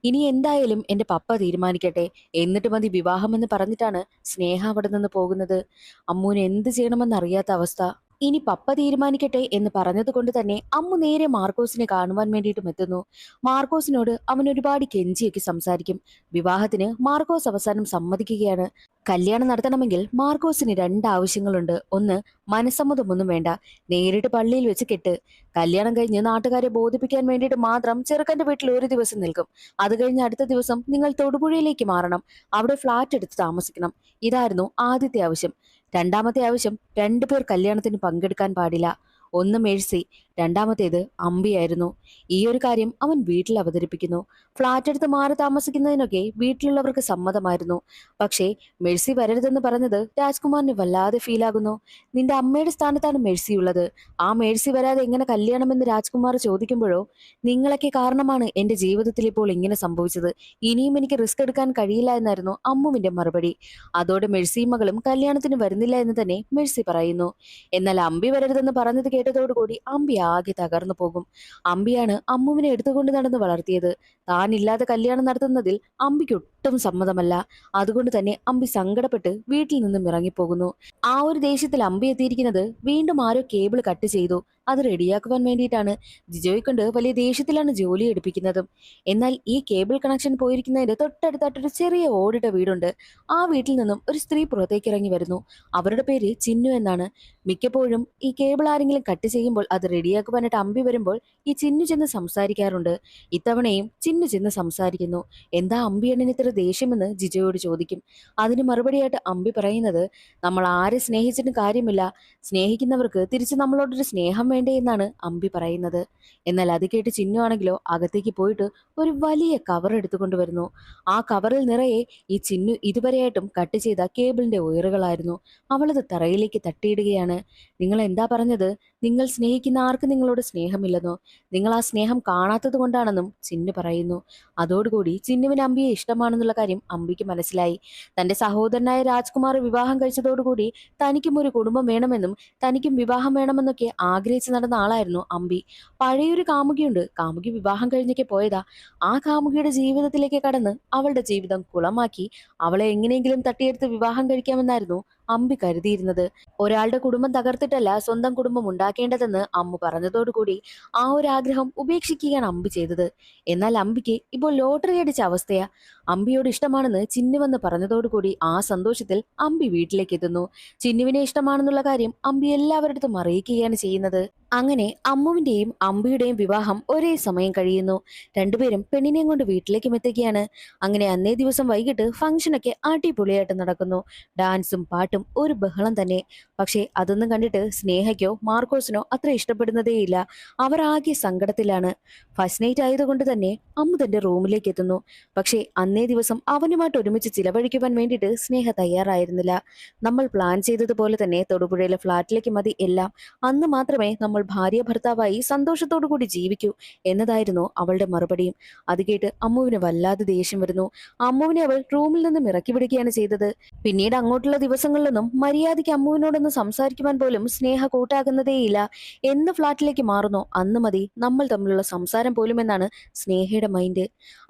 ഇനി എന്തായാലും എന്റെ പപ്പ തീരുമാനിക്കട്ടെ, എന്നിട്ട് മതി വിവാഹമെന്ന് പറഞ്ഞിട്ടാണ് സ്നേഹ അവിടെ നിന്ന് പോകുന്നത്. അമ്മുവിന് എന്ത് ചെയ്യണമെന്ന് അറിയാത്ത അവസ്ഥ. ഇനി പപ്പ തീരുമാനിക്കട്ടെ എന്ന് പറഞ്ഞത് കൊണ്ട് തന്നെ അമ്മു നേരെ മാർക്കോസിനെ കാണുവാൻ വേണ്ടിയിട്ടും എത്തുന്നു. മാർക്കോസിനോട് അവൻ ഒരുപാട് കെഞ്ചിയൊക്കെ സംസാരിക്കും. വിവാഹത്തിന് മാർക്കോസ് അവസാനം സമ്മതിക്കുകയാണ്. കല്യാണം നടത്തണമെങ്കിൽ മാർക്കോസിന് രണ്ട് ആവശ്യങ്ങളുണ്ട്. ഒന്ന്, മനസ്സമ്മതമൊന്നും വേണ്ട, നേരിട്ട് പള്ളിയിൽ വെച്ച് കെട്ട്. കല്യാണം കഴിഞ്ഞ് നാട്ടുകാരെ ബോധിപ്പിക്കാൻ വേണ്ടിയിട്ട് മാത്രം ചെറുക്കന്റെ വീട്ടിൽ ഒരു ദിവസം നിൽക്കും. അത് കഴിഞ്ഞ് അടുത്ത ദിവസം നിങ്ങൾ തൊടുപുഴയിലേക്ക് മാറണം, അവിടെ ഫ്ലാറ്റ് എടുത്ത് താമസിക്കണം. ഇതായിരുന്നു ആദ്യത്തെ ആവശ്യം. രണ്ടാമത്തെ ആവശ്യം, രണ്ടുപേർ കല്യാണത്തിന് പങ്കെടുക്കാൻ പാടില്ല. ഒന്ന് മേഴ്സി, രണ്ടാമത്തേത് അമ്പിയായിരുന്നു. ഈ ഒരു കാര്യം അവൻ വീട്ടിൽ അവതരിപ്പിക്കുന്നു. ഫ്ലാറ്റ് എടുത്ത് മാറി താമസിക്കുന്നതിനൊക്കെ വീട്ടിലുള്ളവർക്ക് സമ്മതമായിരുന്നു. പക്ഷേ മേഴ്സി വരരുതെന്ന് പറഞ്ഞത് രാജ്കുമാറിന് വല്ലാതെ ഫീലാകുന്നു. നിന്റെ അമ്മയുടെ സ്ഥാനത്താണ് മേഴ്സി ഉള്ളത്, ആ മേഴ്സി വരാതെ എങ്ങനെ കല്യാണമെന്ന് രാജ്കുമാർ ചോദിക്കുമ്പോഴോ, നിങ്ങളൊക്കെ കാരണമാണ് എന്റെ ജീവിതത്തിൽ ഇപ്പോൾ ഇങ്ങനെ സംഭവിച്ചത്, ഇനിയും എനിക്ക് റിസ്ക് എടുക്കാൻ കഴിയില്ല എന്നായിരുന്നു അമ്മുവിന്റെ മറുപടി. അതോടെ മേഴ്സിയും മകളും കല്യാണത്തിന് വരുന്നില്ല എന്ന് തന്നെ മേഴ്സി പറയുന്നു. എന്നാൽ അമ്പി വരരുതെന്ന് പറഞ്ഞത് കേട്ടതോടുകൂടി അമ്പി ആകെ തകർന്നു പോകും. അമ്പിയാണ് അമ്മുവിനെ എടുത്തുകൊണ്ട് നടന്ന് വളർത്തിയത്. താനില്ലാതെ കല്യാണം നടത്തുന്നതിൽ അമ്പിക്ക് ഒട്ടും സമ്മതമല്ല. അതുകൊണ്ട് തന്നെ അമ്പി സങ്കടപ്പെട്ട് വീട്ടിൽ നിന്നും ഇറങ്ങിപ്പോകുന്നു. ആ ഒരു ദേഷ്യത്തിൽ അമ്പി എത്തിയിരിക്കുന്നത് വീണ്ടും ആരോ കേബിൾ കട്ട് ചെയ്തു. അത് റെഡിയാക്കുവാൻ വേണ്ടിയിട്ടാണ്. ജിജോയെ കൊണ്ട് വലിയ ദേഷ്യത്തിലാണ് ജോലി എടുപ്പിക്കുന്നതും. എന്നാൽ ഈ കേബിൾ കണക്ഷൻ പോയിരിക്കുന്നതിന്റെ തൊട്ടടുത്തായിട്ടൊരു ചെറിയ ഓടിട്ട വീടുണ്ട്. ആ വീട്ടിൽ നിന്നും ഒരു സ്ത്രീ പുറത്തേക്ക് ഇറങ്ങി വരുന്നു. അവരുടെ പേര് ചിന്നു എന്നാണ്. മിക്കപ്പോഴും ഈ കേബിൾ ആരെങ്കിലും കട്ട് ചെയ്യുമ്പോൾ അത് റെഡിയാക്കുവാനായിട്ട് അമ്പി വരുമ്പോൾ ഈ ചിന്നു ചെന്ന് സംസാരിക്കാറുണ്ട്. ഇത്തവണയും ചിന്നു ചെന്ന് സംസാരിക്കുന്നു. എന്താ അമ്പി എണ്ണിന് ഇത്ര ദേഷ്യമെന്ന് ജിജോയോട് ചോദിക്കും. അതിന് മറുപടിയായിട്ട് അമ്പി പറയുന്നത്, നമ്മൾ ആരെ സ്നേഹിച്ചിട്ടും കാര്യമില്ല, സ്നേഹിക്കുന്നവർക്ക് തിരിച്ച് നമ്മളോടൊരു സ്നേഹം വേണ്ടേ എന്നാണ് അമ്പി പറയുന്നത്. എന്നാൽ അത് കേട്ട് ചിന്നു ആണെങ്കിലോ അകത്തേക്ക് പോയിട്ട് ഒരു വലിയ കവർ എടുത്തുകൊണ്ട് വരുന്നു. ആ കവറിൽ നിറയെ ഈ ചിന്നു ഇതുവരെയായിട്ടും കട്ട് ചെയ്ത കേബിളിന്റെ ഒയറുകളായിരുന്നു. അവളത് തറയിലേക്ക് തട്ടിയിടുകയാണ്. നിങ്ങൾ എന്താ പറഞ്ഞത്? നിങ്ങൾ സ്നേഹിക്കുന്ന ആർക്ക് നിങ്ങളോട് സ്നേഹമില്ലെന്നോ? നിങ്ങൾ ആ സ്നേഹം കാണാത്തത് കൊണ്ടാണെന്നും ചിന്നു പറയുന്നു. അതോടുകൂടി ചിന്നുവിന് അമ്പിയെ ഇഷ്ടമാണെന്നുള്ള കാര്യം അമ്പിക്ക് മനസ്സിലായി. തന്റെ സഹോദരനായ രാജ്കുമാർ വിവാഹം കഴിച്ചതോടുകൂടി തനിക്കും ഒരു കുടുംബം വേണമെന്നും തനിക്കും വിവാഹം വേണമെന്നൊക്കെ ആഗ്രഹിച്ചു നടന്ന ആളായിരുന്നു അമ്പി. പഴയൊരു കാമുകിയുണ്ട്. കാമുകി വിവാഹം കഴിഞ്ഞൊക്കെ പോയതാ. ആ കാമുകിയുടെ ജീവിതത്തിലേക്ക് കടന്ന് അവളുടെ ജീവിതം കുളമാക്കി അവളെ എങ്ങനെയെങ്കിലും തട്ടിയെടുത്ത് വിവാഹം കഴിക്കാമെന്നായിരുന്നു അമ്പി കരുതിയിരുന്നത്. ഒരാളുടെ കുടുംബം തകർത്തിട്ടല്ല സ്വന്തം കുടുംബം ഉണ്ടാക്കേണ്ടതെന്ന് അമ്മു പറഞ്ഞതോടുകൂടി ആ ഒരു ആഗ്രഹം ഉപേക്ഷിക്കുകയാണ് അമ്പി ചെയ്തത്. എന്നാൽ അമ്പിക്ക് ഇപ്പോൾ ലോട്ടറി അടിച്ച അവസ്ഥയാ. അമ്പിയോട് ഇഷ്ടമാണെന്ന് ചിന്നുവെന്ന് പറഞ്ഞതോടുകൂടി ആ സന്തോഷത്തിൽ അമ്പി വീട്ടിലേക്ക് എത്തുന്നു. ചിന്നുവിനെ ഇഷ്ടമാണെന്നുള്ള കാര്യം അമ്പി എല്ലാവരുടെ അറിയിക്കുകയാണ് ചെയ്യുന്നത്. അങ്ങനെ അമ്മുവിന്റെയും അമ്പിയുടെയും വിവാഹം ഒരേ സമയം കഴിയുന്നു. രണ്ടുപേരും പെണ്ണിനെയും കൊണ്ട് വീട്ടിലേക്കും എത്തുകയാണ്. അങ്ങനെ അന്നേ ദിവസം വൈകിട്ട് ഫംഗ്ഷനൊക്കെ അടിപൊളിയായിട്ട് നടക്കുന്നു. ഡാൻസും പാട്ടും ഒരു ബഹളം തന്നെ. പക്ഷേ അതൊന്നും കണ്ടിട്ട് സ്നേഹയ്ക്കോ മാർക്കോസിനോ അത്ര ഇഷ്ടപ്പെടുന്നതേയില്ല. അവർ ആകെ സങ്കടത്തിലാണ്. ഫസ്റ്റ് നൈറ്റ് ആയതുകൊണ്ട് തന്നെ അമ്മു തന്റെ റൂമിലേക്ക് എത്തുന്നു. പക്ഷേ അന്നേ ദിവസം അവനുമായിട്ട് ഒരുമിച്ച് ചിലവഴിക്കുവാൻ വേണ്ടിയിട്ട് സ്നേഹ തയ്യാറായിരുന്നില്ല. നമ്മൾ പ്ലാൻ ചെയ്തതുപോലെ തന്നെ തൊടുപുഴയിലെ ഫ്ളാറ്റിലേക്ക് മതി എല്ലാം. അന്ന് മാത്രമേ നമ്മൾ ഭാര്യ ഭർത്താവായി സന്തോഷത്തോടു കൂടി ജീവിക്കൂ എന്നതായിരുന്നു അവളുടെ മറുപടിയും. അത് കേട്ട് അമ്മുവിന് വല്ലാതെ ദേഷ്യം വരുന്നു. അമ്മുവിനെ അവൾ റൂമിൽ നിന്നും ഇറക്കി വിടുകയാണ് ചെയ്തത്. പിന്നീട് അങ്ങോട്ടുള്ള ദിവസങ്ങളിലൊന്നും മര്യാദയ്ക്ക് അമ്മുവിനോടൊന്ന് സംസാരിക്കുവാൻ പോലും സ്നേഹ കൂട്ടാകുന്നതേയില്ല. എന്ന് ഫ്ളാറ്റിലേക്ക് മാറുന്നോ അന്ന് മതി നമ്മൾ തമ്മിലുള്ള സംസാരം പോലും എന്നാണ് സ്നേഹയുടെ മൈൻഡ്.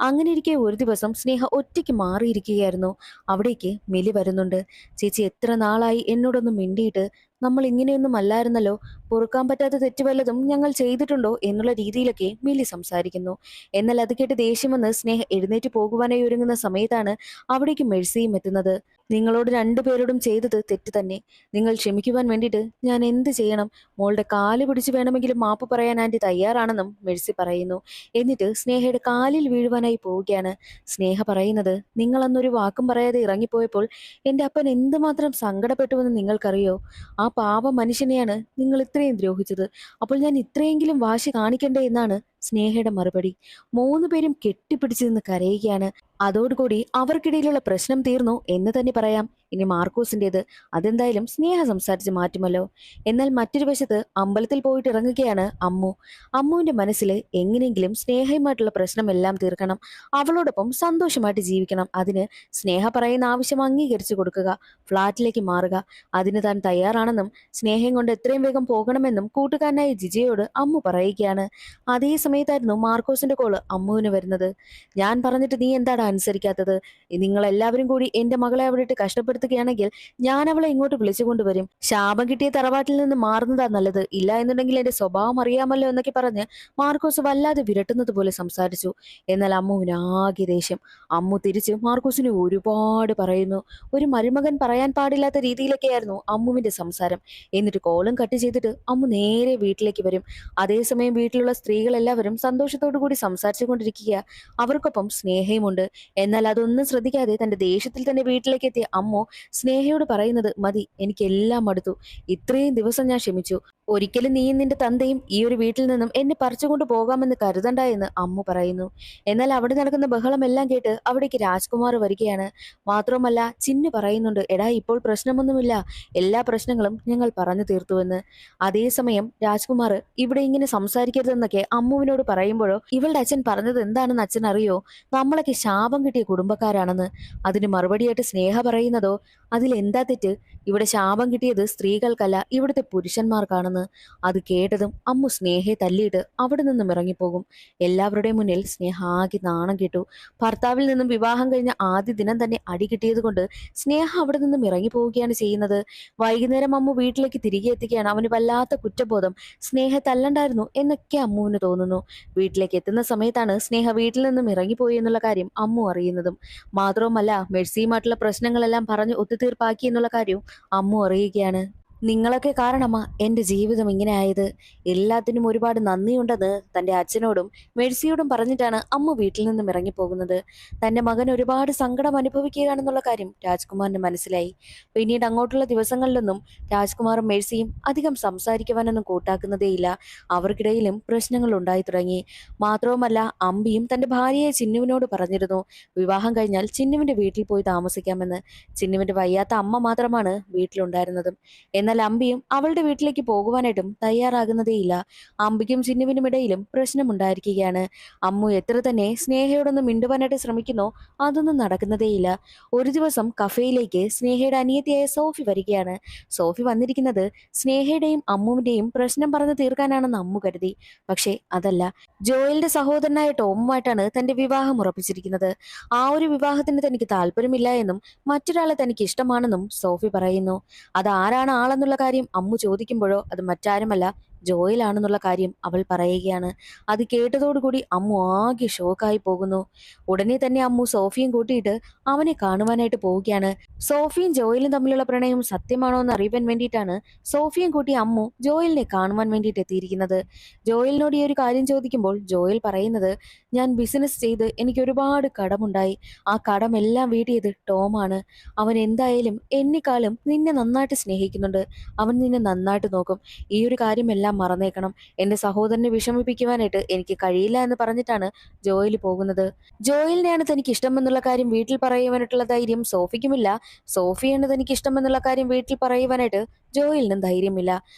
അങ്ങനെ ഇരിക്കെ ഒരു ദിവസം സ്നേഹ ഒറ്റയ്ക്ക് മാറിയിരിക്കുകയായിരുന്നു. അവിടേക്ക് മിലി വരുന്നുണ്ട്. ചേച്ചി, എത്ര നാളായി എന്നോടൊന്നും മിണ്ടിയിട്ട്? നമ്മൾ ഇങ്ങനെയൊന്നും അല്ലായിരുന്നല്ലോ. പൊറുക്കാൻ പറ്റാത്ത തെറ്റ് വല്ലതും ഞങ്ങൾ ചെയ്തിട്ടുണ്ടോ എന്നുള്ള രീതിയിലൊക്കെ മിലി സംസാരിക്കുന്നു. എന്നാൽ അത് കേട്ട് ദേഷ്യം വന്ന് സ്നേഹ എഴുന്നേറ്റ് പോകുവാനായി ഒരുങ്ങുന്ന സമയത്താണ് അവിടേക്ക് മെഴ്സിയും എത്തുന്നത്. നിങ്ങളോട് രണ്ടുപേരോടും ചെയ്തത് തെറ്റ് തന്നെ. നിങ്ങൾ ക്ഷമിക്കുവാൻ വേണ്ടിയിട്ട് ഞാൻ എന്ത് ചെയ്യണം? മോളുടെ കാല് പിടിച്ച് വേണമെങ്കിലും മാപ്പ് പറയാൻ ആന്റി തയ്യാറാണെന്നും മെഴ്സി പറയുന്നു. എന്നിട്ട് സ്നേഹയുടെ കാലിൽ വീഴുവാനായി പോവുകയാണ്. സ്നേഹ പറയുന്നത്, നിങ്ങൾ അന്നൊരു വാക്കും പറയാതെ ഇറങ്ങിപ്പോയപ്പോൾ എന്റെ അപ്പൻ എന്തുമാത്രം സങ്കടപ്പെട്ടുവെന്ന് നിങ്ങൾക്കറിയോ? ആ പാവ മനുഷ്യനെയാണ് നിങ്ങൾ ഇത്രയും ദ്രോഹിച്ചത്. അപ്പോൾ ഞാൻ ഇത്രയെങ്കിലും വാശി കാണിക്കണ്ടേ എന്നാണ് സ്നേഹയുടെ മറുപടി. മൂന്ന് പേരും കെട്ടിപ്പിടിച്ചു നിന്ന് കരയുകയാണ്. അതോടുകൂടി അവർക്കിടയിലുള്ള പ്രശ്നം തീർന്നു എന്ന് തന്നെ പറയാം. ഇനി മാർക്കോസിന്റേത്, അതെന്തായാലും സ്നേഹ സംസാരിച്ച് മാറ്റുമല്ലോ. എന്നാൽ മറ്റൊരു വശത്ത് അമ്പലത്തിൽ പോയിട്ട് ഇറങ്ങുകയാണ് അമ്മു. അമ്മുവിന്റെ മനസ്സിൽ എങ്ങനെയെങ്കിലും സ്നേഹയുമായിട്ടുള്ള പ്രശ്നമെല്ലാം തീർക്കണം. അവളോടൊപ്പം സന്തോഷമായിട്ട് ജീവിക്കണം. അതിന് സ്നേഹ പറയുന്ന ആവശ്യം അംഗീകരിച്ചു കൊടുക്കുക, ഫ്ളാറ്റിലേക്ക് മാറുക. അതിന് താൻ തയ്യാറാണെന്നും സ്നേഹം കൊണ്ട് എത്രയും വേഗം പോകണമെന്നും കൂട്ടുകാരനായ ജിജയോട് അമ്മു പറയുകയാണ്. അതേ സമയത്തായിരുന്നു മാർക്കോസിന്റെ കോള് അമ്മുവിന് വരുന്നത്. ഞാൻ പറഞ്ഞിട്ട് നീ എന്താടാ അനുസരിക്കാത്തത്? നിങ്ങൾ എല്ലാവരും കൂടി എന്റെ മകളെ അവിടെ ഇട്ട് കഷ്ടപ്പെടുത്തുകയാണെങ്കിൽ ഞാൻ അവളെ ഇങ്ങോട്ട് വിളിച്ചു കൊണ്ടുവരും. ശാപം കിട്ടിയ തറവാട്ടിൽ നിന്ന് മാറുന്നതാ നല്ലത്. ഇല്ല എന്നുണ്ടെങ്കിൽ എന്റെ സ്വഭാവം അറിയാമല്ലോ എന്നൊക്കെ പറഞ്ഞ് മാർക്കോസ് വല്ലാതെ വിരട്ടുന്നത് പോലെ സംസാരിച്ചു. എന്നാൽ അമ്മുവിന് ആകെ ദേഷ്യം. അമ്മു തിരിച്ച് മാർക്കോസിന് ഒരുപാട് പറയുന്നു. ഒരു മരുമകൻ പറയാൻ പാടില്ലാത്ത രീതിയിലൊക്കെയായിരുന്നു അമ്മുവിന്റെ സംസാരം. എന്നിട്ട് കോളും കട്ട് ചെയ്തിട്ട് അമ്മു നേരെ വീട്ടിലേക്ക് വരും. അതേസമയം വീട്ടിലുള്ള സ്ത്രീകളെല്ലാവരും സന്തോഷത്തോടു കൂടി സംസാരിച്ചു കൊണ്ടിരിക്കുക. അവർക്കൊപ്പം സ്നേഹയുമുണ്ട്. എന്നാൽ അതൊന്നും ശ്രദ്ധിക്കാതെ തന്റെ ദേഷ്യത്തിൽ തന്നെ വീട്ടിലേക്ക് എത്തിയ അമ്മു സ്നേഹയോട് പറയുന്നത്, മതി, എനിക്കെല്ലാം മടുത്തു. ഇത്രയും ദിവസം ഞാൻ ക്ഷമിച്ചു. ഒരിക്കലും നീയും നിന്റെ തന്തയും ഈ ഒരു വീട്ടിൽ നിന്നും എന്നെ പറിച്ചുകൊണ്ട് പോകാമെന്ന് കരുതണ്ട എന്ന് അമ്മു പറയുന്നു. എന്നാൽ അവിടെ നടക്കുന്ന ബഹളമെല്ലാം കേട്ട് അവിടേക്ക് രാജ്കുമാർ വരികയാണ്. മാത്രമല്ല ചിന്നു പറയുന്നുണ്ട്, എടാ ഇപ്പോൾ പ്രശ്നമൊന്നുമില്ല, എല്ലാ പ്രശ്നങ്ങളും ഞങ്ങൾ പറഞ്ഞു തീർത്തുവെന്ന്. അതേസമയം രാജ്കുമാർ ഇവിടെ ഇങ്ങനെ സംസാരിക്കരുതെന്നൊക്കെ അമ്മുവിനോട് പറയുമ്പോഴോ ഇവളുടെ അച്ഛൻ പറഞ്ഞത് എന്താണെന്ന് അച്ഛൻ അറിയോ? നമ്മളൊക്കെ ശാപം കിട്ടിയ കുടുംബക്കാരാണെന്ന്. അതിന് മറുപടിയായിട്ട് സ്നേഹ പറയുന്നതോ, അതിലെന്താ തെറ്റ്? ഇവിടെ ശാപം കിട്ടിയത് സ്ത്രീകൾക്കല്ല, ഇവിടുത്തെ പുരുഷന്മാർക്കാണെന്ന്. അത് കേട്ടതും അമ്മു സ്നേഹയെ തല്ലിയിട്ട് അവിടെ നിന്നും ഇറങ്ങിപ്പോകും. എല്ലാവരുടെയും മുന്നിൽ സ്നേഹ ആകെ നാണം കിട്ടു. ഭർത്താവിൽ നിന്നും വിവാഹം കഴിഞ്ഞ ആദ്യ ദിനം തന്നെ അടി കിട്ടിയത് കൊണ്ട് സ്നേഹ അവിടെ നിന്നും ഇറങ്ങിപ്പോവുകയാണ് ചെയ്യുന്നത്. വൈകുന്നേരം അമ്മു വീട്ടിലേക്ക് തിരികെ എത്തുകയാണ്. അവന് വല്ലാത്ത കുറ്റബോധം. സ്നേഹ തല്ലണ്ടായിരുന്നു എന്നൊക്കെ അമ്മുവിന് തോന്നുന്നു. വീട്ടിലേക്ക് എത്തുന്ന സമയത്താണ് സ്നേഹ വീട്ടിൽ നിന്നും ഇറങ്ങിപ്പോയി എന്നുള്ള കാര്യം അമ്മു അറിയുന്നതും. മാത്രവുമല്ല മെഴ്സിയുമായിട്ടുള്ള പ്രശ്നങ്ങളെല്ലാം പറഞ്ഞ് ഒത്തുതീർപ്പാക്കി എന്നുള്ള കാര്യവും അമ്മു അറിയുകയാണ്. നിങ്ങളൊക്കെ കാരണമാ എന്റെ ജീവിതം ഇങ്ങനെ ആയത്. എല്ലാത്തിനും ഒരുപാട് നന്ദിയുണ്ടെന്ന് തന്റെ അച്ഛനോടും മെഴ്സിയോടും പറഞ്ഞിട്ടാണ് അമ്മു വീട്ടിൽ നിന്നും ഇറങ്ങിപ്പോകുന്നത്. തന്റെ മകൻ ഒരുപാട് സങ്കടം അനുഭവിക്കുകയാണെന്നുള്ള കാര്യം രാജ്കുമാറിന് മനസ്സിലായി. പിന്നീട് അങ്ങോട്ടുള്ള ദിവസങ്ങളിലൊന്നും രാജ്കുമാറും മെഴ്സിയും അധികം സംസാരിക്കുവാനൊന്നും കൂട്ടാക്കുന്നതേയില്ല. അവർക്കിടയിലും പ്രശ്നങ്ങൾ ഉണ്ടായി തുടങ്ങി. മാത്രവുമല്ല, അമ്പിയും തന്റെ ഭാര്യയെ ചിന്നുവിനോട് പറഞ്ഞിരുന്നു വിവാഹം കഴിഞ്ഞാൽ ചിന്നുവിന്റെ വീട്ടിൽ പോയി താമസിക്കാമെന്ന്. ചിന്നുവിന്റെ വയ്യാത്ത അമ്മ മാത്രമാണ് വീട്ടിലുണ്ടായിരുന്നത്. എന്നാൽ അമ്പിയും അവളുടെ വീട്ടിലേക്ക് പോകുവാനായിട്ടും തയ്യാറാകുന്നതേയില്ല. അമ്പിക്കും ചിന്നുവിനും ഇടയിലും പ്രശ്നമുണ്ടായിരിക്കുകയാണ്. അമ്മു എത്ര തന്നെ സ്നേഹയോടൊന്ന് മിണ്ടുവാനായിട്ട് ശ്രമിക്കുന്നോ അതൊന്നും നടക്കുന്നതേയില്ല. ഒരു ദിവസം കഫേയിലേക്ക് സ്നേഹയുടെ അനിയത്തിയായ സോഫി വരികയാണ്. സോഫി വന്നിരിക്കുന്നത് സ്നേഹയുടെയും അമ്മുവിന്റെയും പ്രശ്നം പറഞ്ഞു തീർക്കാനാണെന്ന് അമ്മു കരുതി. പക്ഷേ അതല്ല, ജോയലിന്റെ സഹോദരനായ ടോമുമായിട്ടാണ് തന്റെ വിവാഹം ഉറപ്പിച്ചിരിക്കുന്നത്. ആ ഒരു വിവാഹത്തിന് തനിക്ക് താല്പര്യമില്ല എന്നും മറ്റൊരാളെ തനിക്ക് ഇഷ്ടമാണെന്നും സോഫി പറയുന്നു. അത് ആരാണ് ആളെന്നുള്ള കാര്യം അമ്മു ചോദിക്കുമ്പോഴോ അത് മറ്റാരുമല്ല, ജോയലാണെന്നുള്ള കാര്യം അവൾ പറയുകയാണ്. അത് കേട്ടതോടുകൂടി അമ്മു ആകെ ഷോക്കായി പോകുന്നു. ഉടനെ തന്നെ അമ്മു സോഫിയും കൂട്ടിയിട്ട് അവനെ കാണുവാനായിട്ട് പോവുകയാണ്. സോഫിയും ജോയലും തമ്മിലുള്ള പ്രണയം സത്യമാണോ എന്ന് അറിയാൻ വേണ്ടിയിട്ടാണ് സോഫിയും കൂട്ടി അമ്മു ജോയലിനെ കാണുവാൻ വേണ്ടിയിട്ട് എത്തിയിരിക്കുന്നത്. ജോയലിനോട് ഈ ഒരു കാര്യം ചോദിക്കുമ്പോൾ ജോയൽ പറയുന്നത്, ഞാൻ ബിസിനസ് ചെയ്ത് എനിക്ക് ഒരുപാട് കടമുണ്ടായി. ആ കടമെല്ലാം വീട്ടിയത് ടോമാണ്. അവൻ എന്തായാലും എന്നെക്കാളും നിന്നെ നന്നായിട്ട് സ്നേഹിക്കുന്നുണ്ട്. അവൻ നിന്നെ നന്നായിട്ട് നോക്കും. ഈ ഒരു കാര്യമെല്ലാം മറന്നേക്കണം. എന്റെ സഹോദരനെ വിഷമിപ്പിക്കുവാനായിട്ട് എനിക്ക് കഴിയില്ല എന്ന് പറഞ്ഞിട്ടാണ് ജോയൽ പോകുന്നത്. ജോയലിനെയാണ് തനിക്ക് ഇഷ്ടമെന്നുള്ള കാര്യം വീട്ടിൽ പറയുവാനായിട്ടുള്ള ധൈര്യം സോഫിക്കുമില്ല. സോഫിയാണ് തനിക്ക് ഇഷ്ടമെന്നുള്ള കാര്യം വീട്ടിൽ പറയുവാനായിട്ട് ജോയലിനും ധൈര്യമില്ല.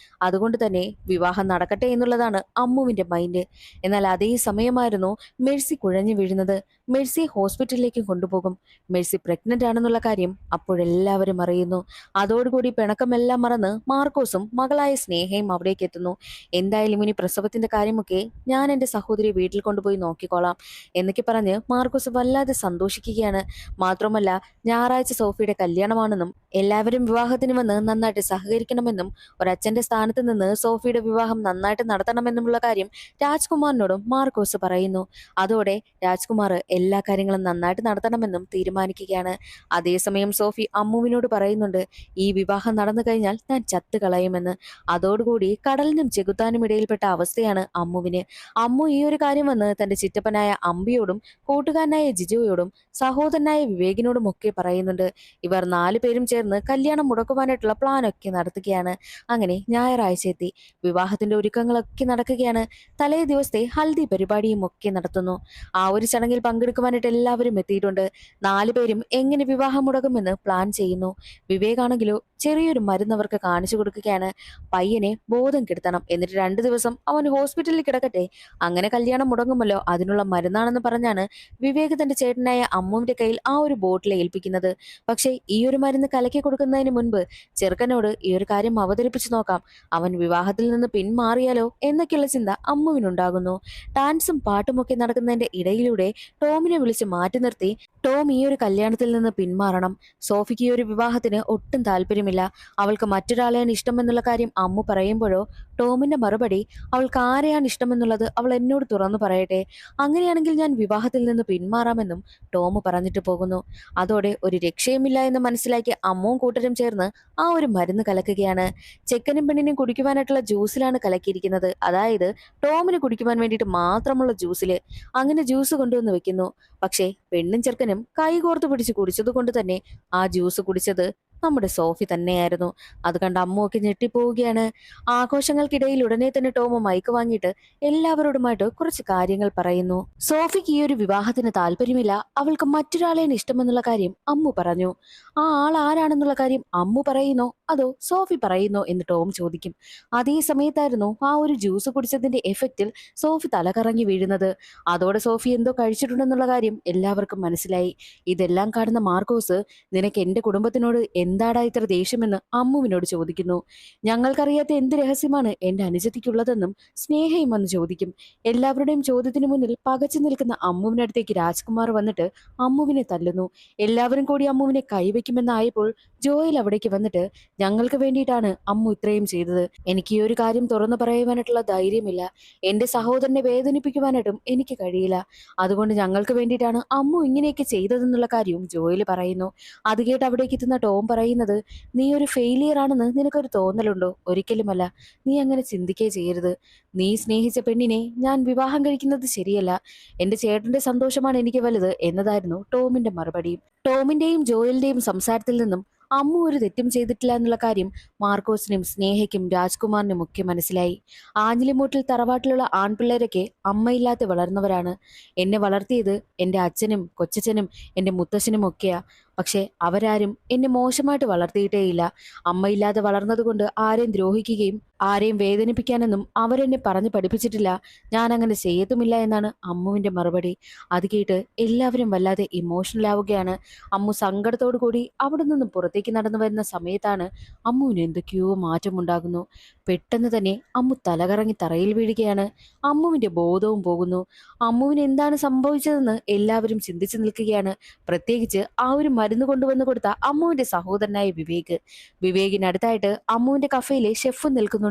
അതുകൊണ്ട് തന്നെ വിവാഹം നടക്കട്ടെ എന്നുള്ളതാണ് അമ്മുവിന്റെ മൈൻഡ്. എന്നാൽ അതേ സമയമായിരുന്നു മെഴ്സി കുഴഞ്ഞു വീഴുന്നത്. മെഴ്സിയെ ഹോസ്പിറ്റലിലേക്ക് കൊണ്ടുപോകും. മെഴ്സി പ്രഗ്നന്റ് ആണെന്നുള്ള കാര്യം അപ്പോഴെല്ലാവരും അറിയുന്നു. അതോടുകൂടി പിണക്കമെല്ലാം മറന്ന് മാർക്കോസും മകളായ സ്നേഹയും അവിടേക്ക് എത്തുന്നു. എന്തായാലും ഇനി പ്രസവത്തിന്റെ കാര്യമൊക്കെ ഞാൻ എന്റെ സഹോദരിയെ വീട്ടിൽ കൊണ്ടുപോയി നോക്കിക്കോളാം എന്നൊക്കെ പറഞ്ഞ് മാർക്കോസ് വല്ലാതെ സന്തോഷിക്കുകയാണ്. മാത്രമല്ല, ഞായറാഴ്ച സോഫിയുടെ കല്യാണമാണെന്നും എല്ലാവരും വിവാഹത്തിന് വന്ന് നന്നായിട്ട് സഹകരിക്കണമെന്നും ഒരച്ഛന്റെ സ്ഥാനത്ത് നിന്ന് സോഫിയുടെ വിവാഹം നന്നായിട്ട് നടത്തണമെന്നുമുള്ള കാര്യം രാജ്കുമാറിനോടും മാർക്കോസ് പറയുന്നു. അതോടെ രാജ്കുമാർ എല്ലാ കാര്യങ്ങളും നന്നായിട്ട് നടത്തണമെന്നും തീരുമാനിക്കുകയാണ്. അതേസമയം സോഫി അമ്മുവിനോട് പറയുന്നുണ്ട്, ഈ വിവാഹം നടന്നു കഴിഞ്ഞാൽ താൻ ചത്തു കളയുമെന്ന്. അതോടുകൂടി കടലിനും ചെകുത്താനും ഇടയിൽപ്പെട്ട അവസ്ഥയാണ് അമ്മുവിന്. അമ്മു ഈ ഒരു കാര്യം വന്ന് തന്റെ ചിറ്റപ്പനായ അമ്പിയോടും കൂട്ടുകാരനായ ജിജോയോടും സഹോദരനായ വിവേകിനോടും ഒക്കെ പറയുന്നുണ്ട്. ഇവർ 4 പേരും ചേർന്ന് കല്യാണം മുടക്കുവാനായിട്ടുള്ള പ്ലാനൊക്കെ നടത്തുകയാണ്. അങ്ങനെ ഞായറാഴ്ച എത്തി. വിവാഹത്തിന്റെ ഒരുക്കങ്ങളൊക്കെ നടക്കുകയാണ്. തലേ ദിവസത്തെ ഹൽദി പരിപാടിയും ഒക്കെ നടത്തുന്നു. ആ ഒരു ചടങ്ങിൽ പങ്കെടുക്കുവാനായിട്ട് എല്ലാവരും എത്തിയിട്ടുണ്ട്. 4 പേരും എങ്ങനെ വിവാഹം മുടക്കുമെന്ന് പ്ലാൻ ചെയ്യുന്നു. വിവേകാണെങ്കിലോ ചെറിയൊരു മരുന്ന് അവർക്ക് കാണിച്ചു കൊടുക്കുകയാണ്. പയ്യനെ ബോധം കെടുത്തണം, എന്നിട്ട് 2 ദിവസം അവൻ ഹോസ്പിറ്റലിൽ കിടക്കട്ടെ, അങ്ങനെ കല്യാണം മുടങ്ങുമല്ലോ, അതിനുള്ള മരുന്നാണെന്ന് പറഞ്ഞാണ് വിവേക് തന്റെ ചേട്ടനായ അമ്മുവിന്റെ കയ്യിൽ ആ ഒരു ബോട്ടിൽ ഏൽപ്പിക്കുന്നത്. പക്ഷേ ഈ ഒരു മരുന്ന് കലക്കി കൊടുക്കുന്നതിന് മുൻപ് ചെറുക്കനോട് ഈ ഒരു കാര്യം അവതരിപ്പിച്ചു നോക്കാം, അവൻ വിവാഹത്തിൽ നിന്ന് പിന്മാറിയാലോ എന്നൊക്കെയുള്ള ചിന്ത അമ്മുവിനുണ്ടാകുന്നു. ഡാൻസും പാട്ടുമൊക്കെ നടക്കുന്നതിന്റെ ഇടയിലൂടെ ടോമിനെ വിളിച്ച് മാറ്റി നിർത്തി, ടോം ഈ ഒരു കല്യാണത്തിൽ നിന്ന് പിന്മാറണം. സോഫിക്ക് ഈ ഒരു വിവാഹത്തിന് ഒട്ടും താല്പര്യമില്ല. അവൾക്ക് മറ്റൊരാളെയാണ് ഇഷ്ടമെന്നുള്ള കാര്യം അമ്മു പറയുമ്പോഴോ ടോമിന്റെ മറുപടി, അവൾക്ക് ആരെയാണ് ഇഷ്ടമെന്നുള്ളത് അവൾ എന്നോട് തുറന്നു പറയട്ടെ, അങ്ങനെയാണെങ്കിൽ ഞാൻ വിവാഹത്തിൽ നിന്ന് പിന്മാറാമെന്നും ടോം പറഞ്ഞിട്ട് പോകുന്നു. അതോടെ ഒരു രക്ഷയുമില്ല എന്ന് മനസ്സിലാക്കി അമ്മുവും കൂട്ടരും ചേർന്ന് ആ ഒരു മരുന്ന് കലക്കുകയാണ്. ചെക്കനും പെണ്ണിനും കുടിക്കുവാനായിട്ടുള്ള ജ്യൂസിലാണ് കലക്കിയിരിക്കുന്നത്. അതായത് ടോമിന് കുടിക്കുവാൻ വേണ്ടിയിട്ട് മാത്രമുള്ള ജ്യൂസില്. അങ്ങനെ ജ്യൂസ് കൊണ്ടുവന്ന് വെക്കുന്നു. പക്ഷേ പെണ്ണും ചെറുക്കനും കൈകോർത്ത് പിടിച്ച് കുടിച്ചത് കൊണ്ട് തന്നെ ആ ജ്യൂസ് കുടിച്ചത് നമ്മുടെ സോഫി തന്നെയായിരുന്നു. അത് കണ്ട് അമ്മുവൊക്കെ ഞെട്ടിപ്പോവുകയാണ്. ആഘോഷങ്ങൾക്കിടയിൽ ഉടനെ തന്നെ ടോം മൈക്ക് വാങ്ങിയിട്ട് എല്ലാവരോടുമായിട്ട് കുറച്ച് കാര്യങ്ങൾ പറയുന്നു. സോഫിക്ക് ഈ ഒരു വിവാഹത്തിന് താല്പര്യമില്ല, അവൾക്ക് മറ്റൊരാളെയാണ് ഇഷ്ടമെന്നുള്ള കാര്യം അമ്മു പറഞ്ഞു. ആ ആൾ ആരാണെന്നുള്ള കാര്യം അമ്മു പറയുന്നോ അതോ സോഫി പറയുന്നോ എന്ന് ടോം ചോദിക്കും. അതേ സമയത്തായിരുന്നു ആ ഒരു ജ്യൂസ് കുടിച്ചതിന്റെ എഫക്റ്റിൽ സോഫി തലകറങ്ങി വീഴുന്നത്. അതോടെ സോഫി എന്തോ കഴിച്ചിട്ടുണ്ടെന്നുള്ള കാര്യം എല്ലാവർക്കും മനസ്സിലായി. ഇതെല്ലാം കാണുന്ന മാർക്കോസ്, നിനക്ക് എന്റെ കുടുംബത്തിനോട് എന്താടാ ഇത്ര ദേഷ്യമെന്ന് അമ്മുവിനോട് ചോദിക്കുന്നു. ഞങ്ങൾക്കറിയാത്ത എന്ത് രഹസ്യമാണ് എന്റെ അനുജത്തിക്കുള്ളതെന്നും സ്നേഹയും വന്ന് ചോദിക്കും. എല്ലാവരുടെയും ചോദ്യത്തിന് മുന്നിൽ പകച്ചു നിൽക്കുന്ന അമ്മുവിനടുത്തേക്ക് രാജ്കുമാർ വന്നിട്ട് അമ്മുവിനെ തല്ലുന്നു. എല്ലാവരും കൂടി അമ്മുവിനെ കൈവയ്ക്കുമെന്നായപ്പോൾ ജോയൽ അവിടേക്ക് വന്നിട്ട്, ഞങ്ങൾക്ക് വേണ്ടിയിട്ടാണ് അമ്മു ഇത്രയും ചെയ്തത്. എനിക്ക് ഈ ഒരു കാര്യം തുറന്നു പറയുവാനായിട്ടുള്ള ധൈര്യമില്ല. എന്റെ സഹോദരനെ വേദനിപ്പിക്കുവാനായിട്ടും എനിക്ക് കഴിയില്ല. അതുകൊണ്ട് ഞങ്ങൾക്ക് വേണ്ടിയിട്ടാണ് അമ്മു ഇങ്ങനെയൊക്കെ ചെയ്തതെന്നുള്ള കാര്യവും ജോയൽ പറയുന്നു. അത് കേട്ട് അവിടേക്ക് എത്തുന്ന ടോം പറയുന്നു, പറയുന്നത് നീ ഒരു ഫെയിലിയർ ആണെന്ന് നിനക്കൊരു തോന്നലുണ്ടോ? ഒരിക്കലുമല്ല. നീ അങ്ങനെ ചിന്തിക്കേ ചെയ്യരുത്. നീ സ്നേഹിച്ച പെണ്ണിനെ ഞാൻ വിവാഹം കഴിക്കുന്നത് ശരിയല്ല. എന്റെ ചേട്ടന്റെ സന്തോഷമാണ് എനിക്ക് വലുത് എന്നതായിരുന്നു ടോമിന്റെ മറുപടി. ടോമിന്റെയും ജോയലിന്റെയും സംസാരത്തിൽ നിന്നും അമ്മു ഒരു തെറ്റും ചെയ്തിട്ടില്ല എന്നുള്ള കാര്യം മാർക്കോസിനും സ്നേഹയ്ക്കും രാജ്കുമാറിനും ഒക്കെ മനസ്സിലായി. ആഞ്ഞിലിമൂട്ടിൽ തറവാട്ടിലുള്ള ആൺപിള്ളേരൊക്കെ അമ്മയില്ലാതെ വളർന്നവരാണ്. എന്നെ വളർത്തിയത് എന്റെ അച്ഛനും കൊച്ചച്ഛനും എന്റെ മുത്തശ്ശനും ഒക്കെയാ. പക്ഷെ അവരാരും എന്നെ മോശമായിട്ട് വളർത്തിയിട്ടേയില്ല. അമ്മയില്ലാതെ വളർന്നതുകൊണ്ട് ആരെയും ദ്രോഹിക്കുകയും ആരെയും വേദനിപ്പിക്കാനൊന്നും അവരെന്നെ പറഞ്ഞു പഠിപ്പിച്ചിട്ടില്ല. ഞാൻ അങ്ങനെ ചെയ്യത്തുമില്ല എന്നാണ് അമ്മുവിന്റെ മറുപടി. അത് കേട്ട് എല്ലാവരും വല്ലാതെ ഇമോഷണൽ ആവുകയാണ്. അമ്മു സങ്കടത്തോടു കൂടി അവിടെ നിന്നും പുറത്തേക്ക് നടന്നു വരുന്ന സമയത്താണ് അമ്മുവിന് എന്തൊക്കെയോ മാറ്റമുണ്ടാകുന്നു. പെട്ടെന്ന് തന്നെ അമ്മു തലകറങ്ങി തറയിൽ വീഴുകയാണ്. അമ്മുവിന്റെ ബോധവും പോകുന്നു. അമ്മുവിന് എന്താണ് സംഭവിച്ചതെന്ന് എല്ലാവരും ചിന്തിച്ചു നിൽക്കുകയാണ്. പ്രത്യേകിച്ച് ആ ഒരു മരുന്ന് കൊണ്ടുവന്ന് കൊടുത്ത അമ്മുവിന്റെ സഹോദരനായ വിവേക്. വിവേകിനടുത്തായിട്ട് അമ്മുവിന്റെ കഫയിലെ ഷെഫ് നിൽക്കുന്നുണ്ട്.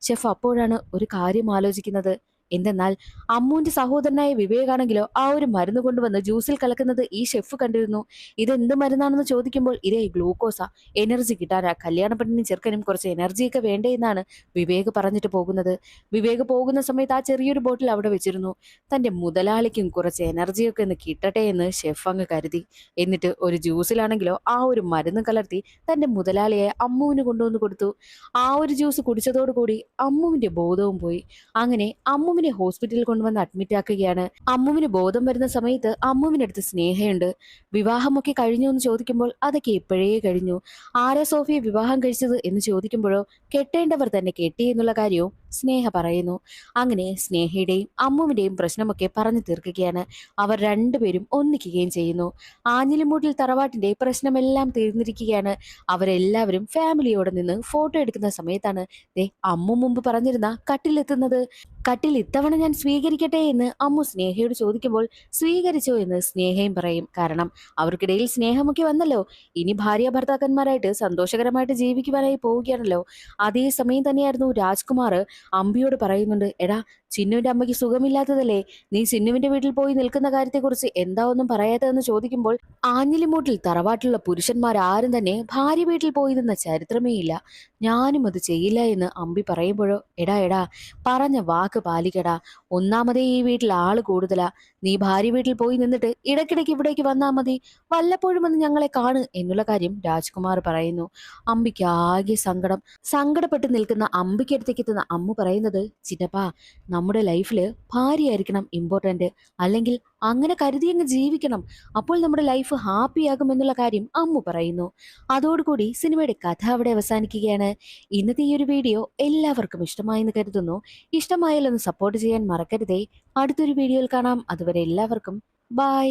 ഷെഫ് അപ്പോഴാണ് ഒരു കാര്യം ആലോചിക്കുന്നത്. എന്തെന്നാൽ അമ്മുവിന്റെ സഹോദരനായ വിവേകാണെങ്കിലോ ആ ഒരു മരുന്ന് കൊണ്ടുവന്ന് ജ്യൂസിൽ കലക്കുന്നത് ഈ ഷെഫ് കണ്ടിരുന്നു. ഇതെന്ത് മരുന്നാണെന്ന് ചോദിക്കുമ്പോൾ ഇതേ ഗ്ലൂക്കോസാ, എനർജി കിട്ടാനാ, കല്യാണ പെണ്ണിനും ചെറുക്കനും കുറച്ച് എനർജിയൊക്കെ വേണ്ടേ എന്നാണ് വിവേക് പറഞ്ഞിട്ട് പോകുന്നത്. വിവേക് പോകുന്ന സമയത്ത് ആ ചെറിയൊരു ബോട്ടിൽ അവിടെ വെച്ചിരുന്നു. തന്റെ മുതലാളിക്കും കുറച്ച് എനർജിയൊക്കെ ഒന്ന് കിട്ടട്ടെ എന്ന് ഷെഫ് അങ്ങ് കരുതി. എന്നിട്ട് ഒരു ജ്യൂസിലാണെങ്കിലോ ആ ഒരു മരുന്ന് കലർത്തി തന്റെ മുതലാളിയെ അമ്മുവിന് കൊണ്ടുവന്ന് കൊടുത്തു. ആ ഒരു ജ്യൂസ് കുടിച്ചതോടുകൂടി അമ്മുവിന്റെ ബോധവും പോയി. അങ്ങനെ അമ്മുവിനെ ഹോസ്പിറ്റലിൽ കൊണ്ടുവന്ന് അഡ്മിറ്റ് ആക്കുകയാണ്. അമ്മുവിന് ബോധം വരുന്ന സമയത്ത് അമ്മുവിനടുത്ത് സ്നേഹയുണ്ട്. വിവാഹമൊക്കെ കഴിഞ്ഞു എന്ന് ചോദിക്കുമ്പോൾ അതൊക്കെ എപ്പോഴേ കഴിഞ്ഞു. ആരാ സോഫിയെ വിവാഹം കഴിച്ചത് എന്ന് ചോദിക്കുമ്പോഴോ കെട്ടേണ്ടവർ തന്നെ കെട്ടി എന്നുള്ള കാര്യവും സ്നേഹ പറയുന്നു. അങ്ങനെ സ്നേഹയുടെയും അമ്മുവിന്റെയും പ്രശ്നമൊക്കെ പറഞ്ഞു തീർക്കുകയാണ്. അവർ രണ്ടുപേരും ഒന്നിക്കുകയും ചെയ്യുന്നു. ആഞ്ഞിലിമൂട്ടിൽ തറവാട്ടിന്റെ പ്രശ്നമെല്ലാം തീർന്നിരിക്കുകയാണ്. അവരെല്ലാവരും ഫാമിലിയോടെ നിന്ന് ഫോട്ടോ എടുക്കുന്ന സമയത്താണ് അമ്മു മുമ്പ് പറഞ്ഞിരുന്ന കട്ടിലെത്തുന്നത്. കട്ടിൽ ഇത്തവണ ഞാൻ സ്വീകരിക്കട്ടെ എന്ന് അമ്മു സ്നേഹയോട് ചോദിക്കുമ്പോൾ സ്വീകരിച്ചോ എന്ന് സ്നേഹയും പറയും. കാരണം അവർക്കിടയിൽ സ്നേഹമൊക്കെ വന്നല്ലോ. ഇനി ഭാര്യ ഭർത്താക്കന്മാരായിട്ട് സന്തോഷകരമായിട്ട് ജീവിക്കുവാനായി പോവുകയാണല്ലോ. അതേ സമയം തന്നെയായിരുന്നു രാജ്കുമാർ അമ്പിയോട് പറയുന്നുണ്ട്, എടാ ചിന്നുവിന്റെ അമ്മയ്ക്ക് സുഖമില്ലാത്തതല്ലേ, നീ ചിന്നുവിന്റെ വീട്ടിൽ പോയി നിൽക്കുന്ന കാര്യത്തെക്കുറിച്ച് എന്താ ഒന്നും പറയാത്തതെന്ന് ചോദിക്കുമ്പോൾ ആഞ്ഞിലിമൂട്ടിൽ തറവാട്ടിലുള്ള പുരുഷന്മാരാരും തന്നെ ഭാര്യ വീട്ടിൽ പോയി നിന്ന ചരിത്രമേ ഇല്ല, ഞാനും അത് ചെയ്യില്ല എന്ന് അമ്പി പറയുമ്പോഴോ എടാ എടാ പറഞ്ഞ വാക്ക് പാലിക്കടാ. ഒന്നാമതേ ഈ വീട്ടിൽ ആള് കൂടുതലാ. നീ ഭാര്യ വീട്ടിൽ പോയി നിന്നിട്ട് ഇടയ്ക്കിടയ്ക്ക് ഇവിടേക്ക് വന്നാ മതി, വല്ലപ്പോഴും വന്ന് ഞങ്ങളെ കാണ് എന്നുള്ള കാര്യം രാജ്കുമാർ പറയുന്നു. അമ്പിക്ക് ആകെ സങ്കടപ്പെട്ട് നിൽക്കുന്ന അമ്പിക്കടുത്തേക്ക് എത്തുന്ന അമ്മു പറയുന്നത്, ചിറ്റപ്പാ നമ്മുടെ ലൈഫില് ഭാര്യയായിരിക്കണം ഇമ്പോർട്ടന്റ്, അല്ലെങ്കിൽ അങ്ങനെ കരുതി അങ്ങ് ജീവിക്കണം, അപ്പോൾ നമ്മുടെ ലൈഫ് ഹാപ്പി ആകും എന്നുള്ള കാര്യം അമ്മു പറയുന്നു. അതോടുകൂടി സിനിമയുടെ കഥ അവിടെ അവസാനിക്കുകയാണ്. ഇന്നത്തെ ഈ ഒരു വീഡിയോ എല്ലാവർക്കും ഇഷ്ടമായെന്ന് കരുതുന്നു. ഇഷ്ടമായാലൊന്ന് സപ്പോർട്ട് ചെയ്യാൻ മറക്കരുതേ. അടുത്തൊരു വീഡിയോയിൽ കാണാം. അതുവരെ എല്ലാവർക്കും ബൈ.